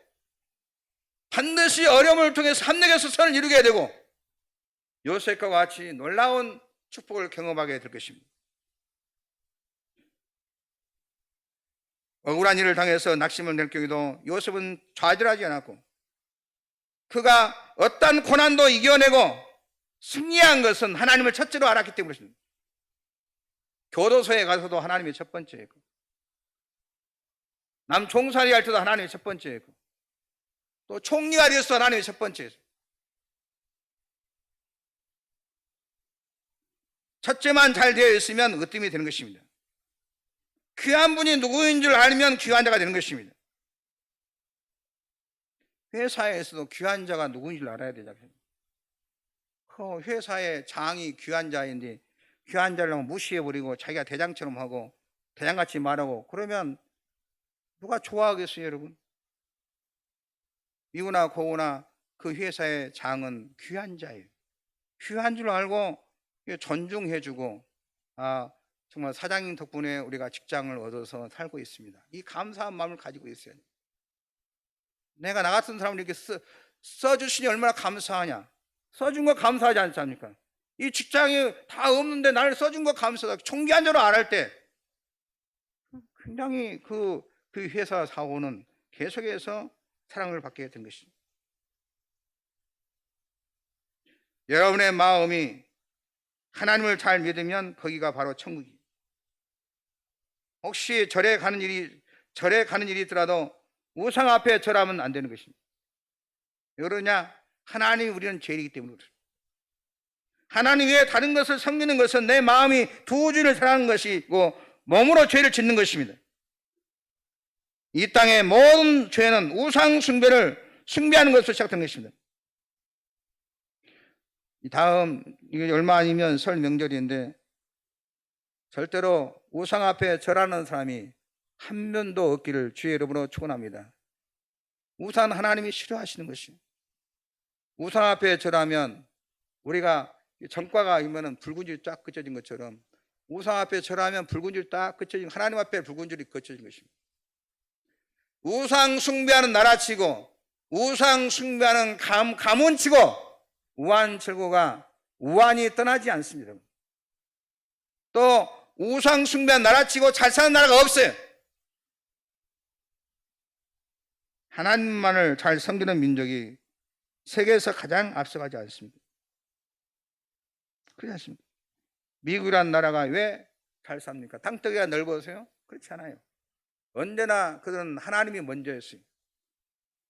반드시 어려움을 통해서 합력해서 선을 이루게 되고 요셉과 같이 놀라운 축복을 경험하게 될 것입니다. 억울한 일을 당해서 낙심을 낼 경우에도 요셉은 좌절하지 않았고 그가 어떤 고난도 이겨내고 승리한 것은 하나님을 첫째로 알았기 때문입니다. 교도소에 가서도 하나님이 첫 번째였고 남 총살이 할 때도 하나님이 첫 번째였고 또 총리가 되어서 하나님이 첫 번째였어요. 첫째만 잘 되어 있으면 으뜸이 되는 것입니다. 귀한 분이 누구인 줄 알면 귀한 자가 되는 것입니다. 회사에서도 귀한 자가 누구인 줄 알아야 되잖아요. 그 회사의 장이 귀한 자인데 귀한 자를 무시해버리고 자기가 대장처럼 하고 대장같이 말하고 그러면 누가 좋아하겠어요, 여러분? 미우나 고우나 그 회사의 장은 귀한 자예요. 귀한 줄 알고 존중해주고 정말 사장님 덕분에 우리가 직장을 얻어서 살고 있습니다. 이 감사한 마음을 가지고 있어야 돼요. 내가 나 같은 사람을 이렇게 써주시니 얼마나 감사하냐. 써준 거 감사하지 않지 않습니까? 이 직장이 다 없는데 나를 써준 거 감사하다. 총기한 자로 안 할 때 굉장히 그 회사 사원은 계속해서 사랑을 받게 된 것입니다. 여러분의 마음이 하나님을 잘 믿으면 거기가 바로 천국이에요. 혹시 절에 가는 일이 있더라도 우상 앞에 절하면 안 되는 것입니다. 왜 그러냐? 하나님이 우리는 죄이기 때문에 그렇습니다. 하나님 외에 다른 것을 섬기는 것은 내 마음이 두 주를 사랑하는 것이고 몸으로 죄를 짓는 것입니다. 이 땅의 모든 죄는 우상 숭배를 숭배하는 것으로 시작된 것입니다. 다음 이게 얼마 아니면 설 명절인데 절대로 우상 앞에 절하는 사람이 한 명도 없기를 주의 이름으로 축원합니다. 우상 하나님이 싫어하시는 것이에요. 우상 앞에 절하면 우리가 전과가 있으면 붉은 줄이 쫙 그쳐진 것처럼 우상 앞에 절하면 붉은 줄이 딱 그쳐진 하나님 앞에 붉은 줄이 그쳐진 것입니다. 우상 숭배하는 나라치고 우상 숭배하는 가문치고 우환철고가 우환이 떠나지 않습니다. 또 우상 숭배한 나라치고 잘 사는 나라가 없어요. 하나님만을 잘 섬기는 민족이 세계에서 가장 앞서가지 않습니다. 그렇지 않습니다. 미국이라는 나라가 왜 잘 삽니까? 땅덩이가 넓어서요? 그렇지 않아요. 언제나 그들은 하나님이 먼저였어요.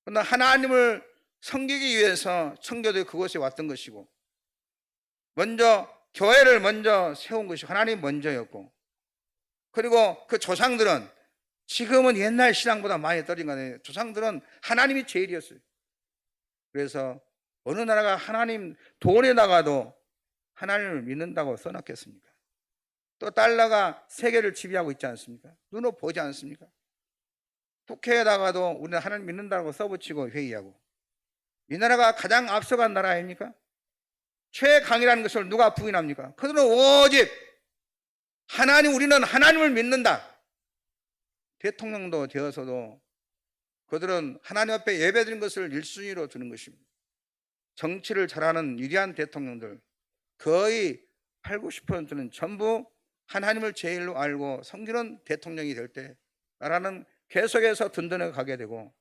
그러나 하나님을 섬기기 위해서 청교도에 그곳에 왔던 것이고, 먼저 교회를 먼저 세운 것이 하나님 먼저였고, 그리고 그 조상들은 지금은 옛날 신앙보다 많이 떨어진 거 아니에요. 조상들은 하나님이 제일이었어요. 그래서 어느 나라가 하나님 돈에다가도 하나님을 믿는다고 써놨겠습니까? 또 달러가 세계를 지배하고 있지 않습니까? 눈으로 보지 않습니까? 국회에다가도 우리는 하나님 믿는다고 써붙이고 회의하고, 이 나라가 가장 앞서간 나라 아닙니까? 최강이라는 것을 누가 부인합니까? 그들은 오직 하나님, 우리는 하나님을 믿는다. 대통령도 되어서도 그들은 하나님 앞에 예배드린 것을 1순위로 두는 것입니다. 정치를 잘하는 위대한 대통령들 거의 8, 90%는 전부 하나님을 제일로 알고 섬기는 대통령이 될 때 나라는 계속해서 든든하게 가게 되고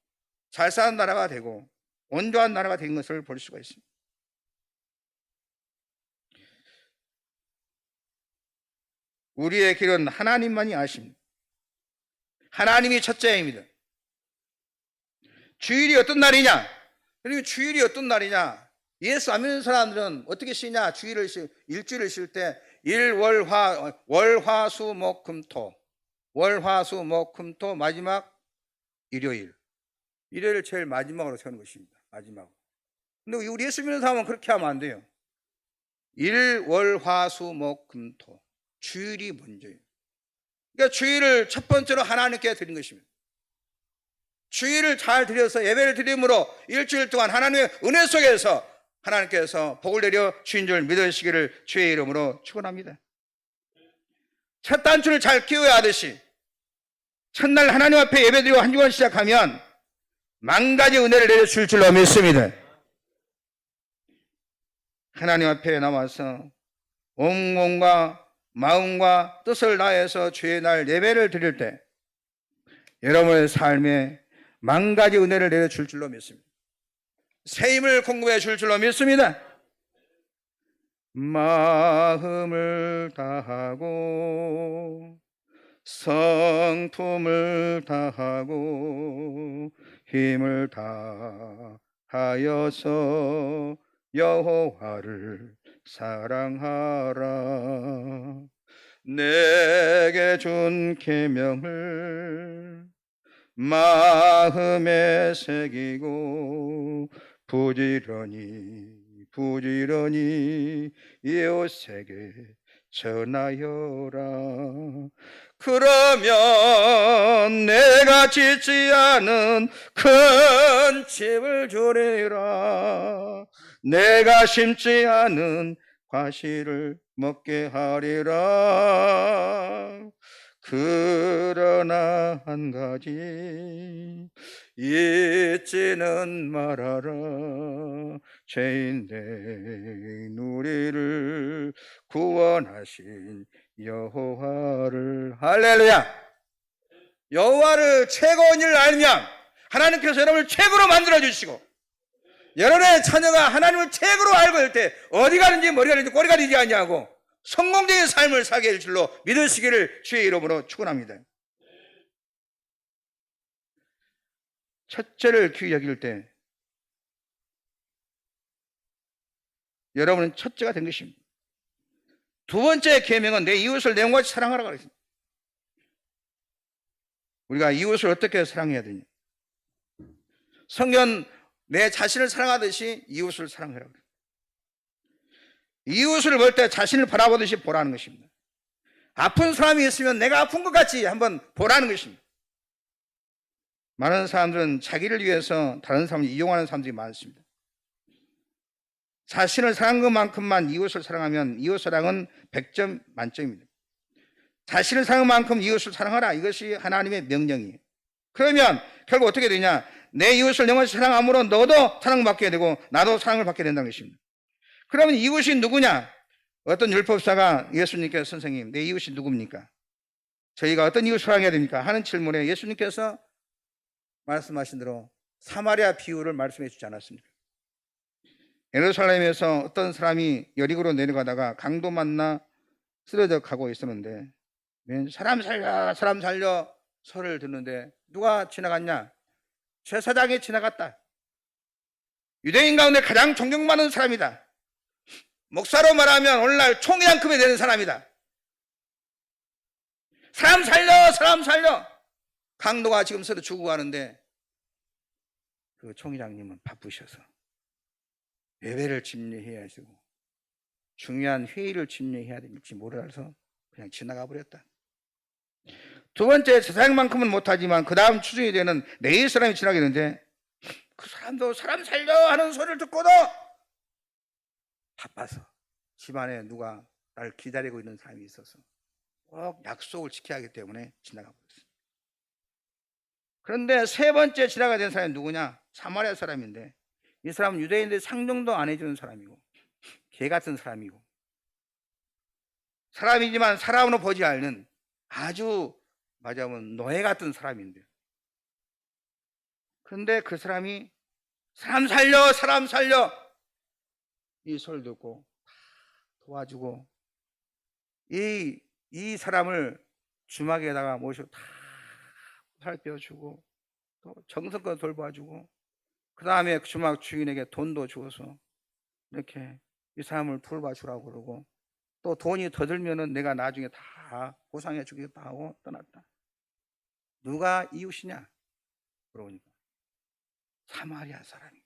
잘 사는 나라가 되고 온전한 나라가 된 것을 볼 수가 있습니다. 우리의 길은 하나님만이 아십니다. 하나님이 첫째입니다. 주일이 어떤 날이냐? 그리고 주일이 어떤 날이냐? 예수 안 믿는 사람들은 어떻게 쉬냐? 일주일을 쉴 때 월화수목금토, 월화수목금토 마지막 일요일을 제일 마지막으로 세우는 것입니다. 마지막. 근데 우리 예수 믿는 사람은 그렇게 하면 안 돼요. 월화수목금토 주일이 먼저예요. 그러니까 주일을 첫 번째로 하나님께 드린 것입니다. 주일을 잘 드려서 예배를 드림으로 일주일 동안 하나님의 은혜 속에서 하나님께서 복을 내려 주인 줄 믿으시기를 주의 이름으로 축원합니다. 첫 단추를 잘 끼워야 하듯이 첫날 하나님 앞에 예배드리고 한 주간 시작하면 만 가지 은혜를 내려줄 줄로 믿습니다. 하나님 앞에 나와서 온 몸과 마음과 뜻을 다해서 주의 날 예배를 드릴 때 여러분의 삶에 만 가지 은혜를 내려줄 줄로 믿습니다. 새 힘을 공급해 줄 줄로 믿습니다. 마음을 다하고 성품을 다하고 힘을 다하여서 여호와를 사랑하라. 내게 준 계명을 마음에 새기고 부지런히 이웃에게 전하여라. 그러면 내가 짓지 않은 큰 집을 주리라. 내가 심지 않은 과실을 먹게 하리라. 그러나 한 가지 잊지는 말아라. 죄인된 우리를 구원하신 여호와를. 할렐루야. 여호와를 최고인 줄 알면 하나님께서 여러분을 최고로 만들어 주시고, 여러분의 자녀가 하나님을 최고로 알고 있을 때 어디 가든지 머리가 되지 꼬리가 되지 않냐고 성공적인 삶을 살게 될 줄로 믿으시기를 주의 이름으로 축원합니다. 첫째를 귀히 여길 때 여러분은 첫째가 된 것입니다. 두 번째 계명은 내 이웃을 내 몸같이 사랑하라고 그랬습니다. 우리가 이웃을 어떻게 사랑해야 되냐? 성경 내 자신을 사랑하듯이 이웃을 사랑하라고 그래요. 이웃을 볼 때 자신을 바라보듯이 보라는 것입니다. 아픈 사람이 있으면 내가 아픈 것 같이 한번 보라는 것입니다. 많은 사람들은 자기를 위해서 다른 사람을 이용하는 사람들이 많습니다. 자신을 사랑한 것만큼만 이웃을 사랑하면 이웃 사랑은 100점 만점입니다. 자신을 사랑한 만큼 이웃을 사랑하라. 이것이 하나님의 명령이에요. 그러면 결국 어떻게 되냐? 내 이웃을 영원히 사랑함으로 너도 사랑받게 되고 나도 사랑을 받게 된다는 것입니다. 그러면 이웃이 누구냐? 어떤 율법사가 예수님께 선생님, 내 이웃이 누굽니까? 저희가 어떤 이웃을 사랑해야 됩니까? 하는 질문에 예수님께서 말씀하신 대로 사마리아 비유를 말씀해 주지 않았습니까? 예루살렘에서 어떤 사람이 여리고로 내려가다가 강도 만나 쓰러져 가고 있었는데 사람 살려 소리를 듣는데 누가 지나갔냐? 제사장이 지나갔다. 유대인 가운데 가장 존경받는 사람이다. 목사로 말하면 오늘날 총회장급에 되는 사람이다. 사람 살려, 사람 살려. 강도가 지금 서로 죽어가는데 그 총회장님은 바쁘셔서 예배를 집례해야 하시고 중요한 회의를 집례해야 될지 몰라서 그냥 지나가 버렸다. 두 번째, 제사장만큼은 못하지만 그 다음 추정이 되는 네 사람이 지나가는데 그 사람도 사람 살려 하는 소리를 듣고도 바빠서 집안에 누가 나를 기다리고 있는 사람이 있어서 꼭 약속을 지켜야 하기 때문에 지나가 버렸습니다. 그런데 세 번째 지나가야 되는 사람이 누구냐? 사마리아 사람인데 이 사람은 유대인들이 상종도 안 해주는 사람이고 개 같은 사람이고 사람이지만 사람으로 보지 않는 아주 말하자면 노예 같은 사람인데 그런데 그 사람이 사람 살려, 사람 살려 이 소리를 듣고 도와주고 이 사람을 주막에다가 모시고 다 살펴주고 또 정성껏 돌봐주고 그 다음에 주막 주인에게 돈도 주어서 이렇게 이 사람을 돌봐주라고 그러고 또 돈이 더 들면은 내가 나중에 다 보상해 주겠다 하고 떠났다. 누가 이웃이냐? 그러니까 사마리아 사람이.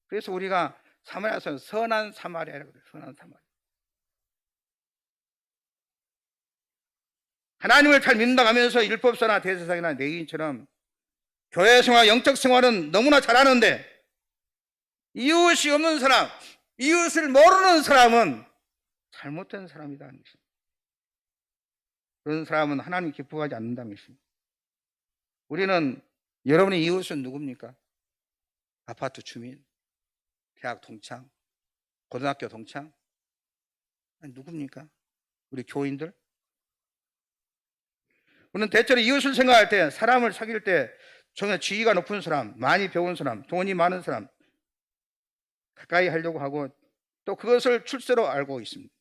그래서 우리가 사마리아 사람 선한 사마리아라고 그래요. 선한 사마리아. 하나님을 잘 믿는다 하면서 율법사나 대제사장이나 레위인처럼 교회 생활, 영적 생활은 너무나 잘하는데 이웃이 없는 사람, 이웃을 모르는 사람은 잘못된 사람이라는 것입니다. 그런 사람은 하나님 기뻐하지 않는다는 것입니다. 우리는 여러분의 이웃은 누굽니까? 아파트 주민, 대학 동창, 고등학교 동창, 아니, 누굽니까? 우리 교인들? 우리는 대체로 이웃을 생각할 때 사람을 사귈 때 정말 지위가 높은 사람, 많이 배운 사람, 돈이 많은 사람 가까이 하려고 하고 또 그것을 출세로 알고 있습니다.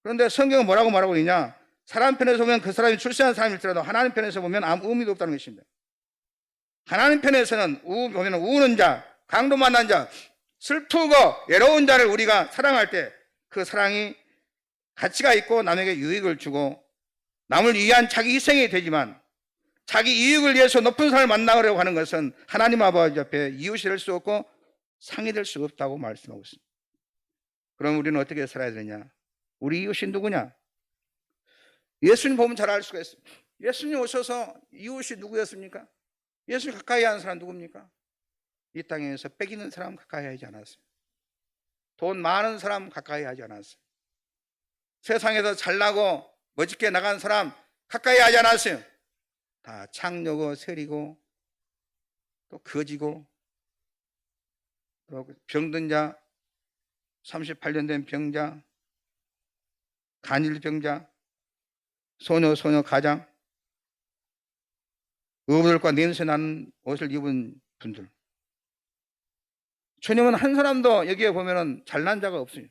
그런데 성경은 뭐라고 말하고 있냐? 사람 편에서 보면 그 사람이 출세한 사람일지라도 하나님 편에서 보면 아무 의미도 없다는 것입니다. 하나님 편에서는 보면 우는 자, 강도 만난 자, 슬프고 외로운 자를 우리가 사랑할 때 그 사랑이 가치가 있고 남에게 유익을 주고 남을 위한 자기 희생이 되지만 자기 이익을 위해서 높은 사람을 만나려고 하는 것은 하나님 아버지 앞에 이웃이 될 수 없고 상이 될 수 없다고 말씀하고 있습니다. 그럼 우리는 어떻게 살아야 되냐? 우리 이웃이 누구냐? 예수님 보면 잘 알 수가 있어요. 예수님 오셔서 이웃이 누구였습니까? 예수님 가까이 하는 사람 누굽니까? 이 땅에서 뺏기는 사람 가까이 하지 않았어요. 돈 많은 사람 가까이 하지 않았어요. 세상에서 잘나고 멋있게 나간 사람 가까이 하지 않았어요. 다 창녀고 세리고 또 거지고 또 병든 자, 38년 된 병자, 간질병자, 소녀 가장, 의부들과 냄새 나는 옷을 입은 분들. 주님은 한 사람도 여기에 보면은 잘난 자가 없어요.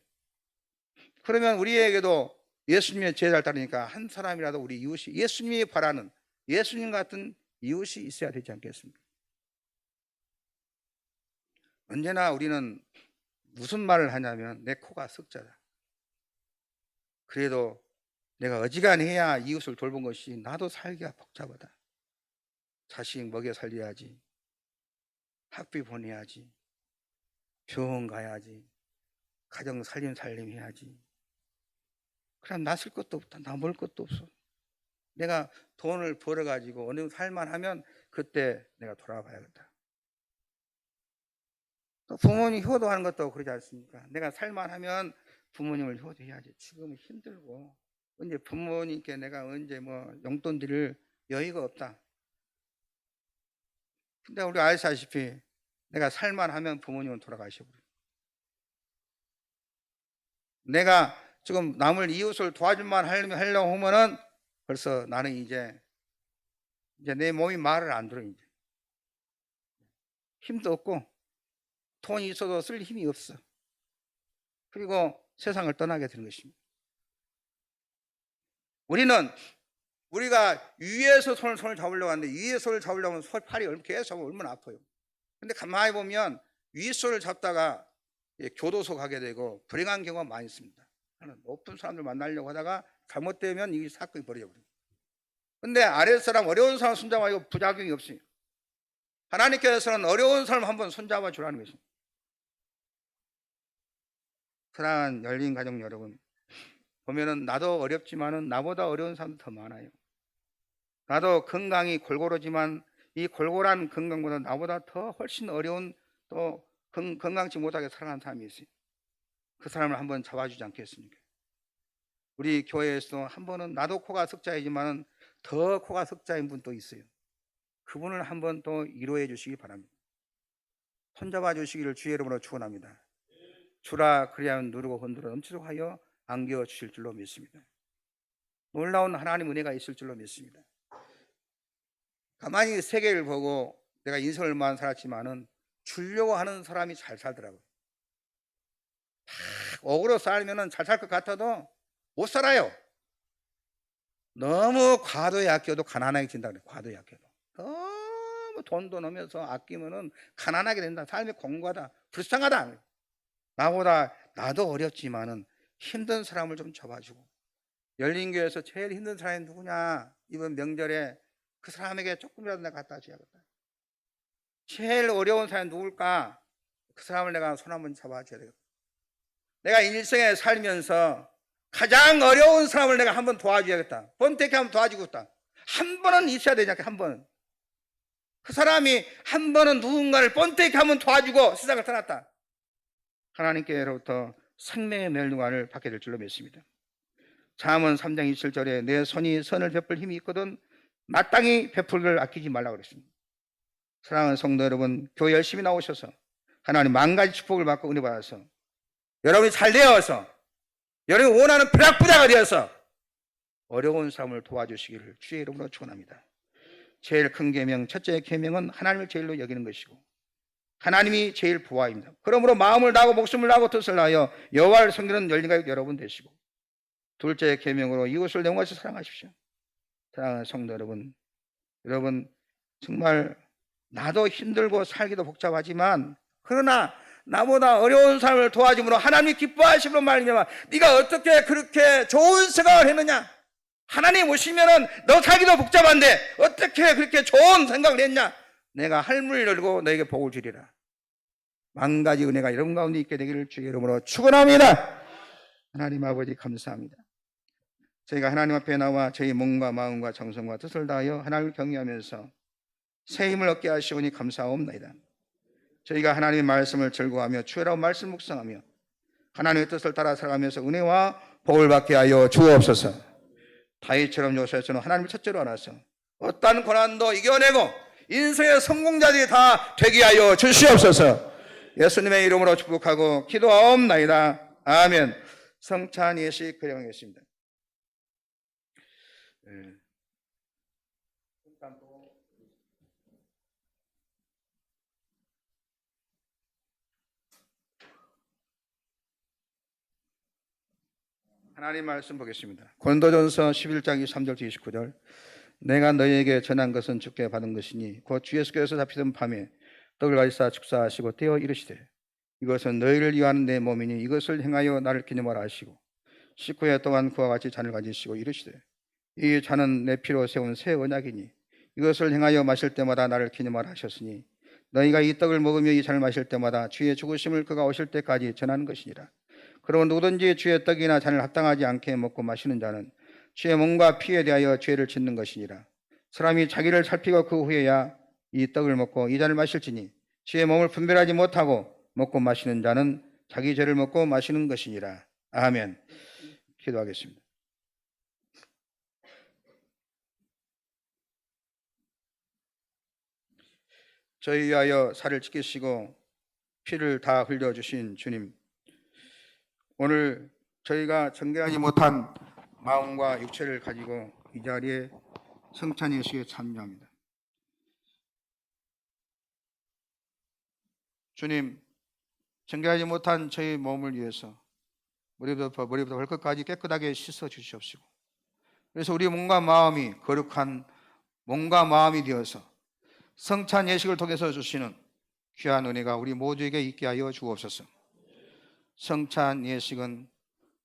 그러면 우리에게도 예수님의 제자를 따르니까 한 사람이라도 우리 이웃이 예수님이 바라는 예수님 같은 이웃이 있어야 되지 않겠습니까? 언제나 우리는 무슨 말을 하냐면 내 코가 석자다. 그래도 내가 어지간해야 이웃을 돌본 것이 나도 살기가 복잡하다. 자식 먹여 살려야지. 학비 보내야지. 병원 가야지. 가정 살림 해야지. 그럼 나 쓸 것도 없다. 나 먹을 것도 없어. 내가 돈을 벌어가지고 어느 정도 살만하면 그때 내가 돌아봐야겠다. 또 부모님 효도하는 것도 그러지 않습니까? 내가 살만하면 부모님을 효도해야지. 지금은 힘들고 언제 부모님께 내가 언제 뭐 용돈 드릴 여유가 없다. 근데 우리 아시다시피 내가 살만하면 부모님은 돌아가셔버려요. 내가 지금 남을 이웃을 도와줄만 하려고 하면은 벌써 나는 이제 내 몸이 말을 안 들어. 이제 힘도 없고 돈이 있어도 쓸 힘이 없어. 그리고 세상을 떠나게 되는 것입니다. 우리는 우리가 위에서 손을 잡으려고 하는데 위에 손을 잡으려면 팔이 계속 얼마나 아파요. 근데 가만히 보면 위 손을 잡다가 교도소 가게 되고 불행한 경우가 많이 있습니다. 높은 사람들 만나려고 하다가 잘못되면 이 사건이 벌어져버려요. 근데 아래 사람, 어려운 사람 손잡아 이거 부작용이 없어요. 하나님께서는 어려운 사람 한번 손잡아 주라는 것입니다. 사랑하는 열린 가족 여러분, 보면은 나도 어렵지만은 나보다 어려운 사람도 더 많아요. 나도 건강이 골고루지만 이 골고루한 건강보다 나보다 더 훨씬 어려운 또 건강치 못하게 살아가는 사람이 있어요. 그 사람을 한번 잡아주지 않겠습니까? 우리 교회에서 한 번은 나도 코가 석자이지만은 더 코가 석자인 분도 있어요. 그분을 한번 또 위로해 주시기 바랍니다. 손잡아 주시기를 주의 이름으로 축원합니다. 주라 그리하면 누르고 흔들어 넘치도록 하여 안겨 주실 줄로 믿습니다. 놀라운 하나님 은혜가 있을 줄로 믿습니다. 가만히 세계를 보고 내가 인생을 얼마나 살았지만은 주려고 하는 사람이 잘 살더라고요. 억으로 살면은 잘 살 것 같아도 못 살아요. 너무 과도에 아껴도 가난하게 진다 그래요. 과도에 아껴도 너무 돈도 넣으면서 아끼면은 가난하게 된다. 삶이 공고하다, 불쌍하다. 나보다 나도 어렵지만은 힘든 사람을 좀 잡아주고, 열린교회에서 제일 힘든 사람이 누구냐, 이번 명절에 그 사람에게 조금이라도 내가 갖다 줘야겠다. 제일 어려운 사람이 누굴까? 그 사람을 내가 손 한번 잡아줘야 되겠다. 내가 일생에 살면서 가장 어려운 사람을 내가 한번 도와줘야겠다. 번택해 한번 도와주겠다. 한 번은 있어야 되지 않겠? 한 번은. 그 사람이 한 번은 누군가를 번택해 한번 도와주고 세상을 떠났다. 하나님께로부터 생명의 멸류관을 받게 될 줄로 믿습니다. 잠언 3장 27절에 내 손이 선을 베풀 힘이 있거든 마땅히 베풀기를 아끼지 말라고 그랬습니다. 사랑하는 성도 여러분, 교회 열심히 나오셔서 하나님 만 가지 축복을 받고 은혜 받아서 여러분이 잘 되어서 여러분이 원하는 벼락부자가 되어서 어려운 사람을 도와주시기를 주의 이름으로 축원합니다. 제일 큰 계명, 첫째 계명은 하나님을 제일로 여기는 것이고 하나님이 제일 부하입니다. 그러므로 마음을 다하고 목숨을 다하고 뜻을 다하여 여호와를 섬기는 열린 가족 여러분 되시고, 둘째 계명으로 이웃을 내 몸같이 사랑하십시오. 사랑하는 성도 여러분, 여러분 정말 나도 힘들고 살기도 복잡하지만 그러나 나보다 어려운 사람을 도와줌으로 하나님이 기뻐하심으로 말미암아 네가 어떻게 그렇게 좋은 생각을 했느냐? 하나님 오시면은 너 살기도 복잡한데 어떻게 그렇게 좋은 생각을 했냐? 내가 할문을 열고 너에게 복을 주리라. 만 가지 은혜가 여러분 가운데 있게 되기를 주의 이름으로 축원합니다. 하나님 아버지 감사합니다. 저희가 하나님 앞에 나와 저희 몸과 마음과 정성과 뜻을 다하여 하나님을 경외하면서 새 힘을 얻게 하시오니 감사하옵나이다. 저희가 하나님의 말씀을 즐거워하며 주의라고 말씀 묵상하며 하나님의 뜻을 따라 살아가면서 은혜와 복을 받게 하여 주옵소서. 다윗처럼 요셉처럼 하나님을 첫째로 알아서 어떠한 고난도 이겨내고 인생의 성공자들이 다 되게 하여 주시옵소서. 예수님의 이름으로 축복하고 기도하옵나이다. 아멘. 성찬 예식 드리겠습니다. 하나님 말씀 보겠습니다. 고린도전서 11장 23절 29절 내가 너희에게 전한 것은 주께 받은 것이니 곧 주 예수께서 잡히던 밤에 떡을 가지사 축사하시고 떼어 이르시되 이것은 너희를 위한 내 몸이니 이것을 행하여 나를 기념하라 하시고 식후에 또한 그와 같이 잔을 가지시고 이르시되 이 잔은 내 피로 세운 새 언약이니 이것을 행하여 마실 때마다 나를 기념하라 하셨으니 너희가 이 떡을 먹으며 이 잔을 마실 때마다 주의 죽으심을 그가 오실 때까지 전하는 것이니라. 그러므로 누구든지 주의 떡이나 잔을 합당하지 않게 먹고 마시는 자는 주의 몸과 피에 대하여 죄를 짓는 것이니라. 사람이 자기를 살피고 그 후에야 이 떡을 먹고 이 잔을 마실지니 주의 몸을 분별하지 못하고 먹고 마시는 자는 자기 죄를 먹고 마시는 것이니라. 아멘. 기도하겠습니다. 저희 위하여 살을 지키시고 피를 다 흘려주신 주님, 오늘 저희가 정결하지 못한 마음과 육체를 가지고 이 자리에 성찬 예식에 참여합니다. 주님, 정결하지 못한 저희 몸을 위해서 머리부터 발끝까지 깨끗하게 씻어 주시옵시고 그래서 우리 몸과 마음이 거룩한 몸과 마음이 되어서 성찬 예식을 통해서 주시는 귀한 은혜가 우리 모두에게 있게 하여 주옵소서. 성찬 예식은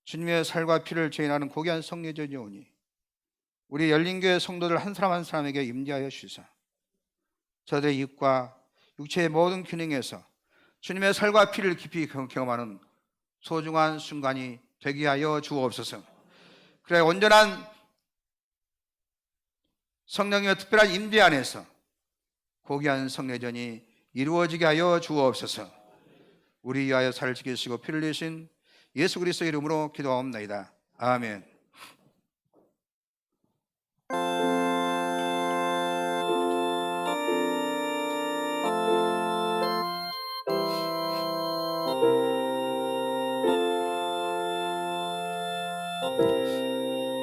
주님의 살과 피를 죄인하는 고귀한 성례전이오니 우리 열린교회 성도들 한 사람 한 사람에게 임재하여 주시사 저들의 입과 육체의 모든 기능에서 주님의 살과 피를 깊이 경험하는 소중한 순간이 되게 하여 주옵소서. 그래 온전한 성령님의 특별한 임재 안에서 고귀한 성례전이 이루어지게 하여 주옵소서. 우리 위하여 살을 지키시고 피를 내신 예수 그리스도의 이름으로 기도하옵나이다. 아멘.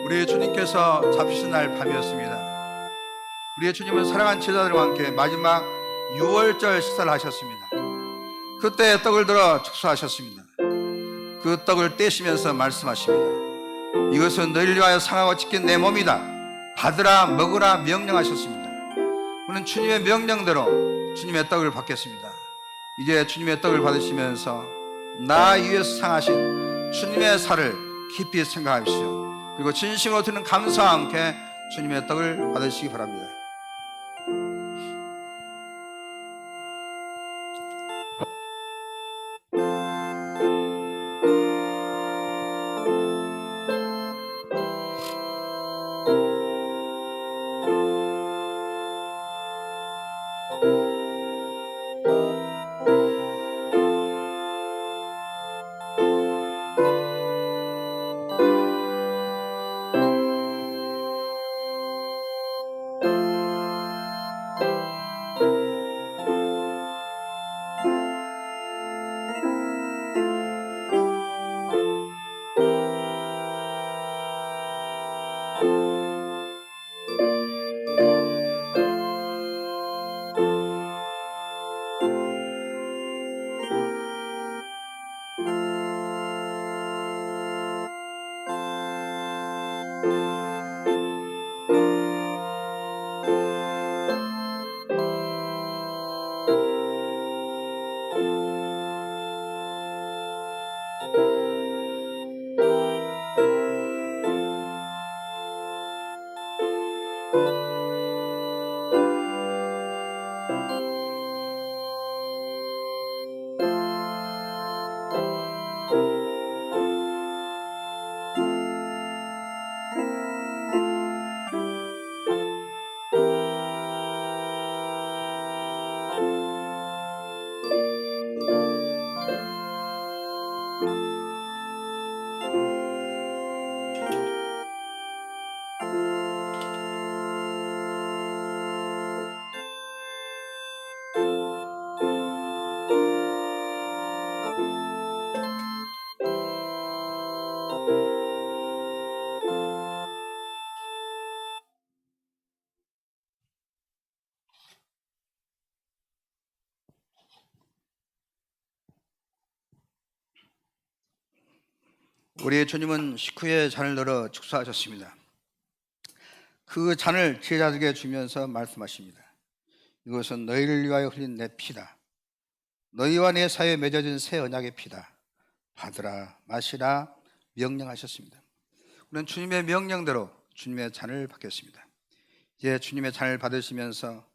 우리 주님께서 잡히신 날 밤이었습니다. 우리의 주님은 사랑한 제자들과 함께 마지막 유월절 식사를 하셨습니다. 그때 떡을 들어 축사하셨습니다. 그 떡을 떼시면서 말씀하십니다. 이것은 너희를 위하여 상하고 찢긴 내 몸이다. 받으라 먹으라 명령하셨습니다. 우리는 주님의 명령대로 주님의 떡을 받겠습니다. 이제 주님의 떡을 받으시면서 나 위해서 상하신 주님의 살을 깊이 생각하십시오. 그리고 진심으로 드리는 감사와 함께 주님의 떡을 받으시기 바랍니다. 우리의 주님은 식후에 잔을 들어 축사하셨습니다. 그 잔을 제자들에게 주면서 말씀하십니다. 이것은 너희를 위하여 흘린 내 피다. 너희와 내 사이에 맺어진 새 언약의 피다. 받으라 마시라 명령하셨습니다. 우리는 주님의 명령대로 주님의 잔을 받겠습니다. 이제 주님의 잔을 받으시면서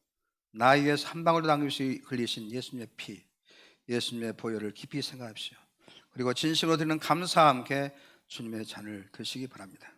나 위해서 한 방울도 남김없이 흘리신 예수님의 피, 예수님의 보혈을 깊이 생각하십시오. 그리고 진심으로 드리는 감사와 함께 주님의 잔을 드시기 바랍니다.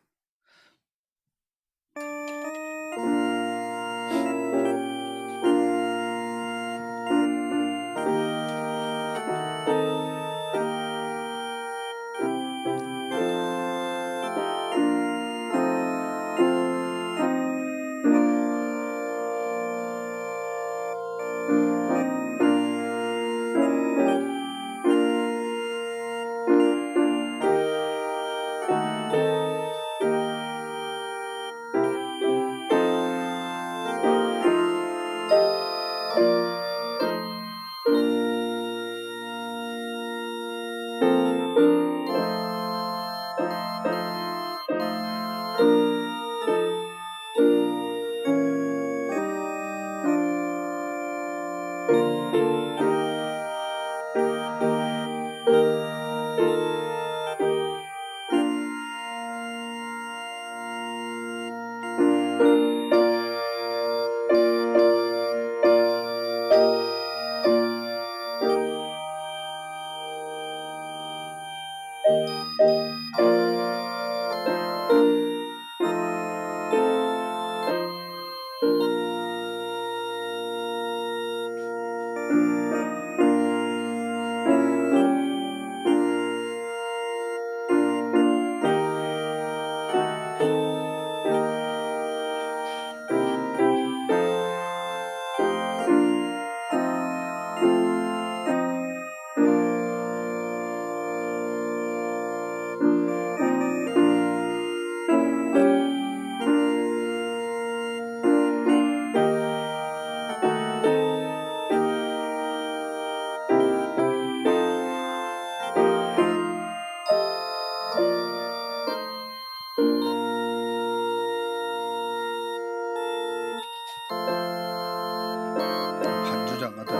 반주장 갖다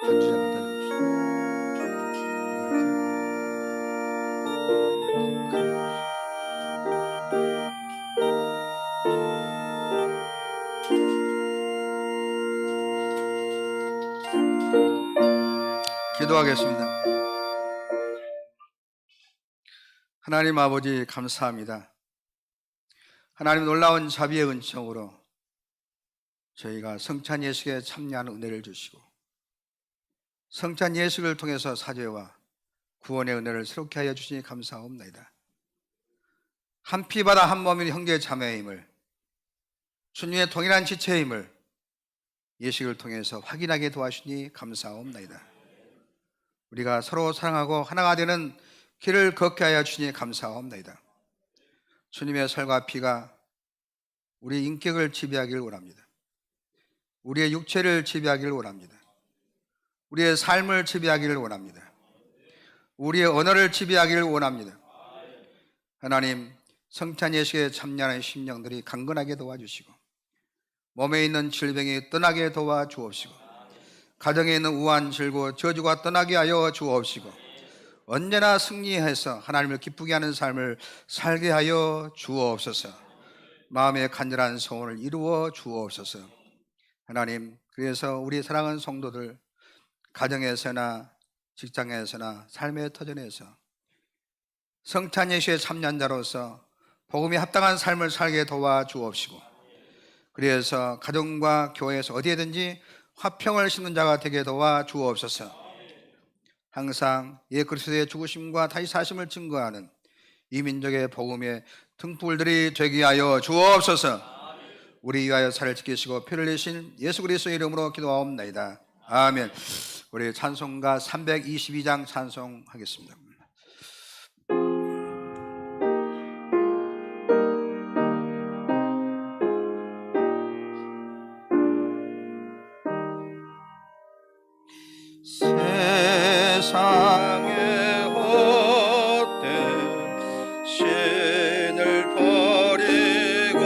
반주장 갖다 줍시다. 기도하겠습니다. 하나님 아버지 감사합니다. 하나님 놀라운 자비의 은총으로 저희가 성찬 예식에 참여하는 은혜를 주시고 성찬 예식을 통해서 사죄와 구원의 은혜를 새롭게 하여 주시니 감사합니다. 한 피바다 한 몸인 형제 자매임을 주님의 동일한 지체임을 예식을 통해서 확인하게 도와주시니 감사합니다. 우리가 서로 사랑하고 하나가 되는 길을 걷게 하여 주시니 감사합니다. 주님의 살과 피가 우리 인격을 지배하기를 원합니다. 우리의 육체를 지배하기를 원합니다. 우리의 삶을 지배하기를 원합니다. 우리의 언어를 지배하기를 원합니다. 하나님, 성찬 예식에 참여하는 심령들이 강건하게 도와주시고 몸에 있는 질병이 떠나게 도와주옵시고 가정에 있는 우한 질고 저주가 떠나게 하여 주옵시고 언제나 승리해서 하나님을 기쁘게 하는 삶을 살게 하여 주옵소서. 마음의 간절한 소원을 이루어 주옵소서. 하나님, 그래서 우리 사랑하는 성도들 가정에서나 직장에서나 삶의 터전에서 성찬 예식에 참여한 자로서 복음에 합당한 삶을 살게 도와주옵시고 그래서 가정과 교회에서 어디에든지 화평을 심는 자가 되게 도와주옵소서. 항상 옛 그리스도의 죽으심과 다시 사심을 증거하는 이 민족의 복음의 등불들이 되게 하여 주옵소서. 우리 위하여 살을 지키시고 피를 내신 예수 그리스도의 이름으로 기도하옵나이다. 아멘. 우리 찬송가 322장 찬송하겠습니다. 세상의 헛된 신을 버리고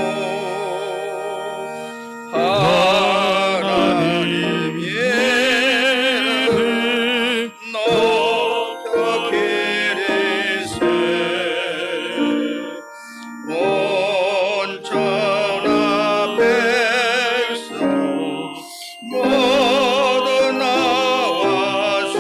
하나님 이름을 높여 기리세 온 천하 백성 모두 나와서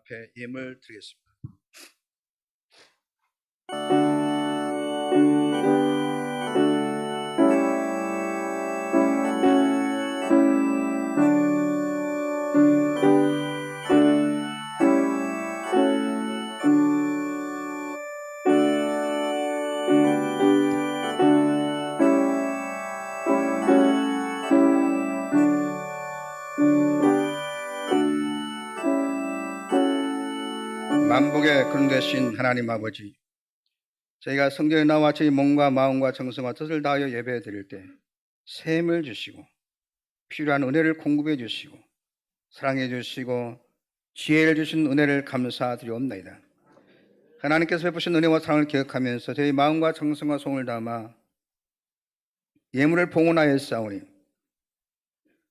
앞에 예물 드리겠습니다. 만복의 근원 되신 하나님 아버지, 저희가 성전에 나와 저희 몸과 마음과 정성과 뜻을 다하여 예배 드릴 때 샘을 주시고 필요한 은혜를 공급해 주시고 사랑해 주시고 지혜를 주신 은혜를 감사드리옵나이다. 하나님께서 베푸신 은혜와 사랑을 기억하면서 저희 마음과 정성과 성을 담아 예물을 봉헌하였사오니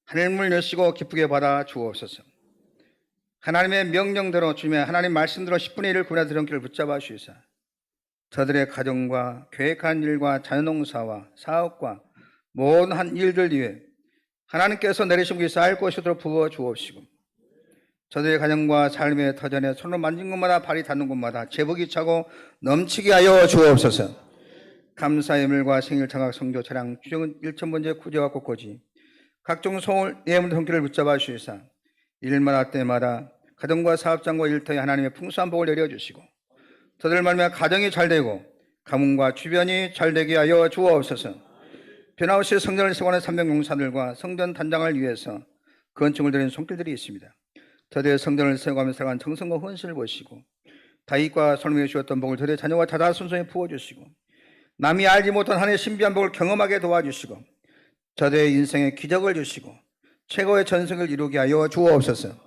하늘문을 여시고 기쁘게 받아 주옵소서. 하나님의 명령대로 주님의 하나님 말씀대로 10분의 1을 구원의 드림길을 붙잡아 주시사 저들의 가정과 계획한 일과 자녀농사와 사업과 모든 한 일들 위해 하나님께서 내리신 것이 쌓일 것이도록 부어 주옵시고 저들의 가정과 삶의 터전에 손을 만진 곳마다 발이 닿는 곳마다 제복이 차고 넘치게 하여 주옵소서. 감사 예물과 생일 장학 성교 차량 주정 1,000번째 구제와 꽃꽂이 각종 소울 예물 손길을 붙잡아 주시사 일마다 때마다 가정과 사업장과 일터에 하나님의 풍성한 복을 내려주시고 저들 말미암아 가정이 잘되고 가문과 주변이 잘되게 하여 주옵소서. 변화없이 성전을 세워가는 300용사들과 성전 단장을 위해서 건축을 드리는 손길들이 있습니다. 저들의 성전을 세워가며 살아간 정성과 헌신을 보시고 다윗과 솔로몬이 주었던 복을 저들의 자녀와 자자손손에 부어주시고 남이 알지 못한 하나님의 신비한 복을 경험하게 도와주시고 저들의 인생에 기적을 주시고 최고의 전승을 이루게 하여 주옵소서.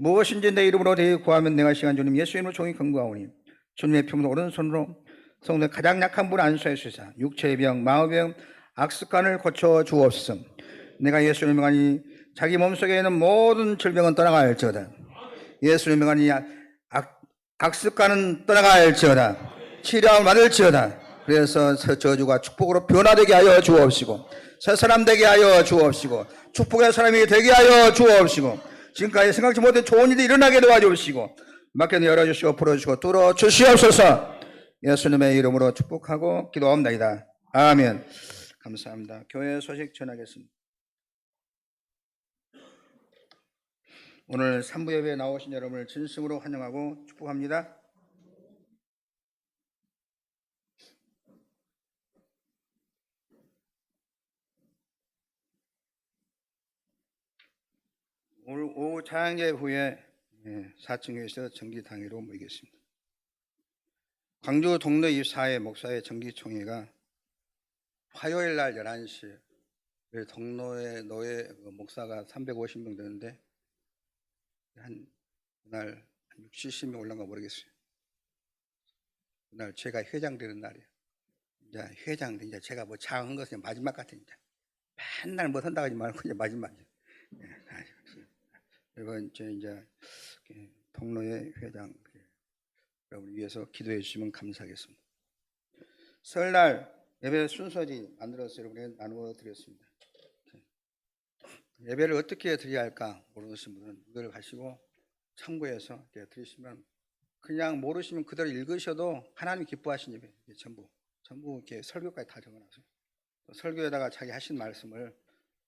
무엇인지 내 이름으로 대히 구하면 내가 시간 주님 예수 이름으로 종이 경고하오니 주님의 품으로 오른손으로 성도의 가장 약한 분 안수해 주시사 육체의 병, 마음의 병, 악습관을 고쳐 주옵소서. 내가 예수를 명하니 자기 몸속에 있는 모든 질병은 떠나갈지어다. 예수를 명하니 악습관은 떠나갈지어다. 치료함을 받을지어다. 그래서 저주가 축복으로 변화되게 하여 주옵시고 새 사람 되게 하여 주옵시고 축복의 사람이 되게 하여 주옵시고 지금까지 생각지 못한 좋은 일이 일어나게 도와주시고 막혀는 열어주시고 풀어주시고 뚫어 주시옵소서. 예수님의 이름으로 축복하고 기도합니다. 아멘. 감사합니다. 교회 소식 전하겠습니다. 오늘 3부 예배에 나오신 여러분을 진심으로 환영하고 축복합니다. 오늘 오후 찬양제 후에 4층 교회에서 정기당회로 모이겠습니다. 광주 동로 24회 목사의 정기총회가 화요일 날 11시 동로의 노예 목사가 350명 되는데 그날 한 60, 70명 올라가 모르겠어요. 그날 제가 회장 되는 날이에요. 이제 회장 이제 제가 뭐 작은 것은 마지막 같은 이제 맨날 뭐 한다고 하지 말고 이제 마지막이에요. 이번 이제 동로의 회장 여러분 위해서 기도해 주시면 감사하겠습니다. 설날 예배 순서지 만들어서 여러분에게 나누어 드렸습니다. 예배를 어떻게 드려야 할까 모르시는 분은 이걸 가시고 참고해서 드리시면 그냥 모르시면 그대로 읽으셔도 하나님 기뻐하신 예배 전부 이렇게 설교까지 다 적어놨어요. 또 설교에다가 자기 하신 말씀을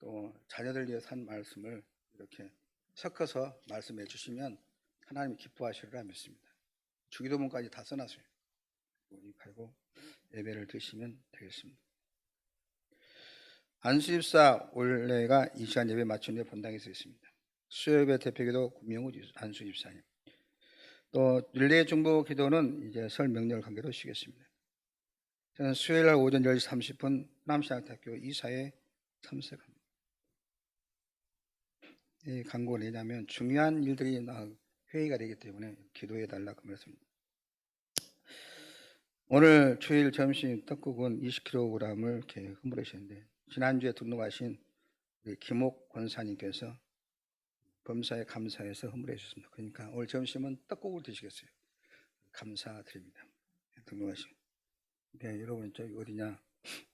또 자녀들 위해서 한 말씀을 이렇게 섞어서 말씀해 주시면 하나님이 기뻐하시리라 믿습니다. 주기도문까지 다 써놨어요. 가지고 예배를 드시면 되겠습니다. 안수집사 올해가 이 시간 예배 맞춘 후에 본당에서 있습니다. 수요예배 대표기도 구명우 안수집사님. 또 릴레이 중보 기도는 이제 설 명절 관계로 쉬겠습니다. 저는 수요일 날 오전 10시 30분 남신학대학교 이사에 참석합니다. 이 광고를 내냐면 중요한 일들이 회의가 되기 때문에 기도해 달라고 말씀입니다. 오늘 주일 점심 떡국은 20kg을 이렇게 흐물으시는데 지난주에 등록하신 김옥 권사님께서 범사에 감사해서 흐물해 주셨습니다. 그러니까 오늘 점심은 떡국을 드시겠어요. 감사드립니다. 등록하신. 네, 여러분 저기 어디냐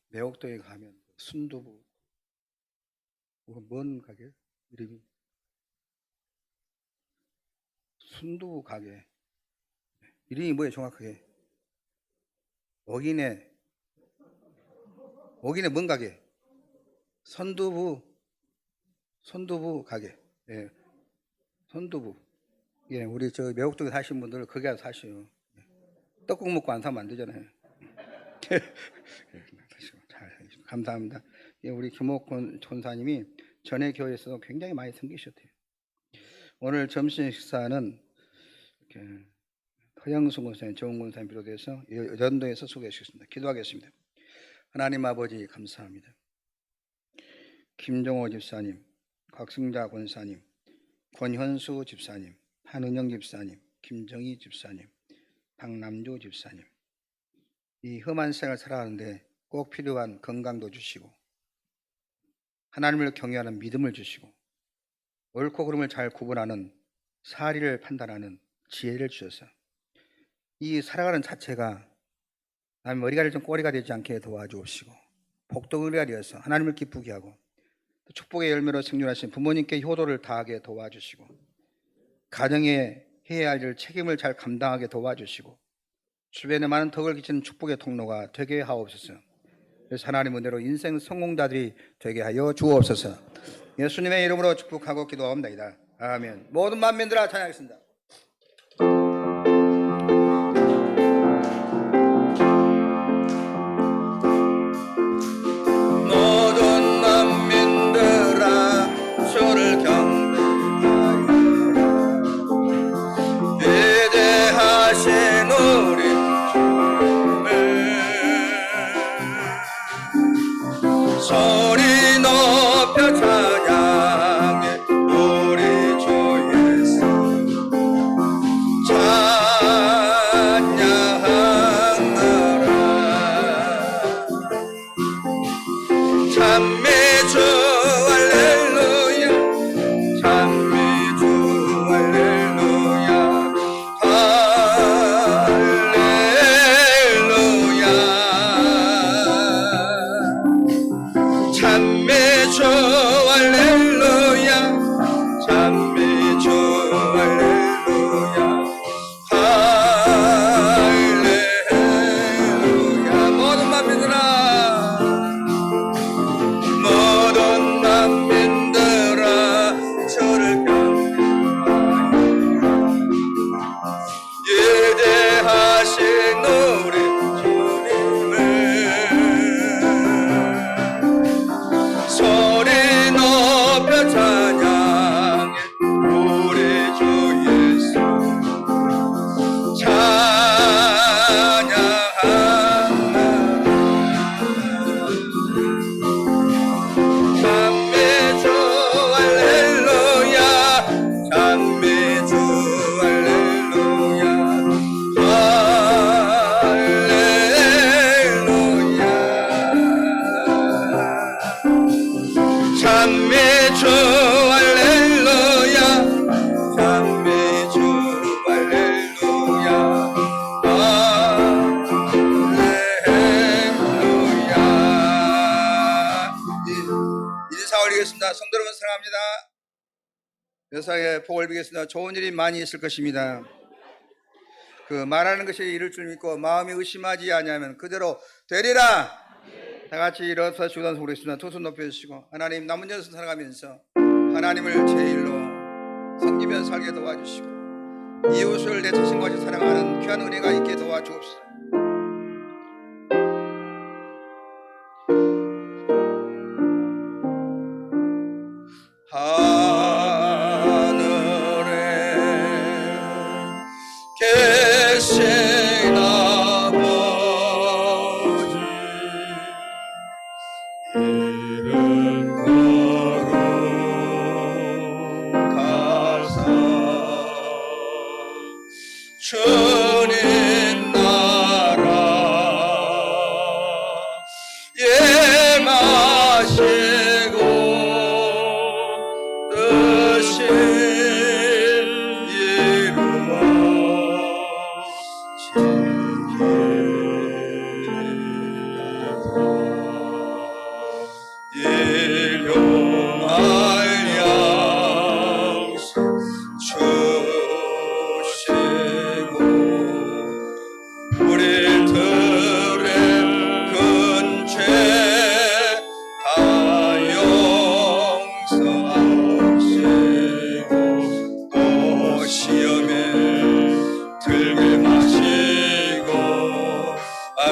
매옥동에 가면 순두부 뭔 가게 이름이 순두부 가게. 이름이 뭐예요, 정확하게? 옥인의 뭔 가게? 손두부 가게. 예, 손두부. 예, 우리 저 외국 쪽에 사신 분들 거기 가서 사시오. 떡국 먹고 안 사면 안 되잖아요. 잘 감사합니다. 예, 우리 김옥권 전사님이 전에 교회에서 굉장히 많이 섬기셨대요. 오늘 점심 식사는 이렇게 허영수 권사님, 정훈 권사님 비롯해서 연도에서 소개해 주셨습니다. 기도하겠습니다. 하나님 아버지 감사합니다. 김종호 집사님, 곽승자 권사님, 권현수 집사님, 한은영 집사님, 김정희 집사님, 박남주 집사님, 이 험한 생을 살아가는데 꼭 필요한 건강도 주시고 하나님을 경외하는 믿음을 주시고 옳고 그름을 잘 구분하는 사리를 판단하는 지혜를 주셔서 이 살아가는 자체가 남의 머리가 좀 꼬리가 되지 않게 도와주옵시고 복덕의리가 되어서 하나님을 기쁘게 하고 또 축복의 열매로 생존하신 부모님께 효도를 다하게 도와주시고 가정에 해야 할 책임을 잘 감당하게 도와주시고 주변에 많은 덕을 끼치는 축복의 통로가 되게 하옵소서. 그래서 하나님 은혜로 인생 성공자들이 되게 하여 주옵소서. 예수님의 이름으로 축복하고 기도합니다. 아멘. 모든 만민들아 찬양하겠습니다. 모든 만민들아 주를 경배하여라. 위대하신 우리 주님을 소리 높여 찬양해. 우리 주 예수 찬양하라. 찬미주 할렐루야, 찬미주 할렐루야, 할렐루야. 찬미주 할렐루야, 찬미주 할렐루야, 할렐루야. 모든 만민들아, 모든 만민들아 저를 경배하여라. 위대하신 우리 주님을 소리 높여 찬양해. 우리 주 예수 찬양하라. 찬미주 할렐루야, 찬미주 할렐루야, 할렐루야. 찬미주 할렐루야, 찬미주 할렐루야, 할렐루야. 인사 올리겠습니다. 성도 여러분 사랑합니다. 세상에 복을 비겠습니다. 좋은 일이 많이 있을 것입니다. 그 말하는 것이 이룰 줄 믿고 마음이 의심하지 아니하면 그대로 되리라. 다 같이 일어서 주단서 보겠습니다. 두 손 높여주시고 하나님 남은 여생 살아가면서 하나님을 제일로 섬기며 살게 도와주시고 이웃을 내 자신과 같이 사랑하는 귀한 은혜가 있게 도와주옵소서. 하늘에 계신 아버지 이름 거룩하사 주님 나라 예마시고 뜻이 일용할 양식 주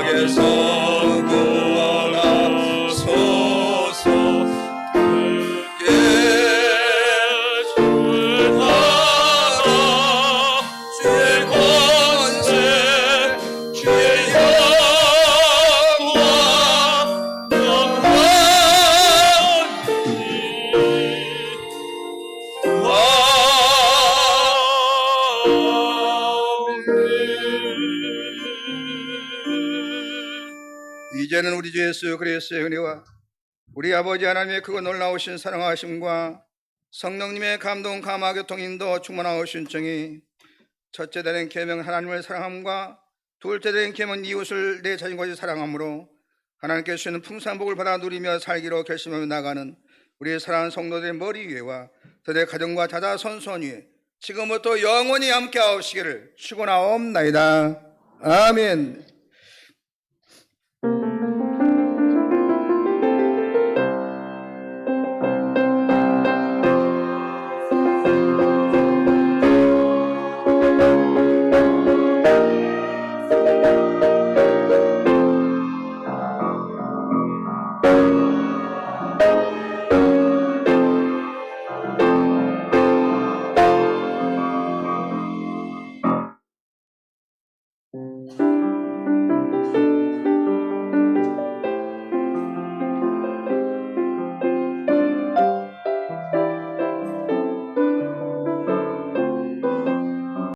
주께서 구원하소서. 주께 주의 나라 주의 권세 주의 영광 이제는 우리 주 예수 그리스도의 은혜와 우리 아버지 하나님의 크고 놀라우신 사랑하심과 성령님의 감동 감화 교통 인도 충만하신 정이 첫째 되는 계명 하나님을 사랑함과 둘째 되는 계명 이웃을 내 자신과 같이 사랑함으로 하나님께 주시는 풍성한 복을 받아 누리며 살기로 결심하며 나가는 우리 사랑하는 성도들의 머리 위에와 그들의 가정과 자자손손 위에 지금부터 영원히 함께 하시기를 축원하옵나이다. 아멘.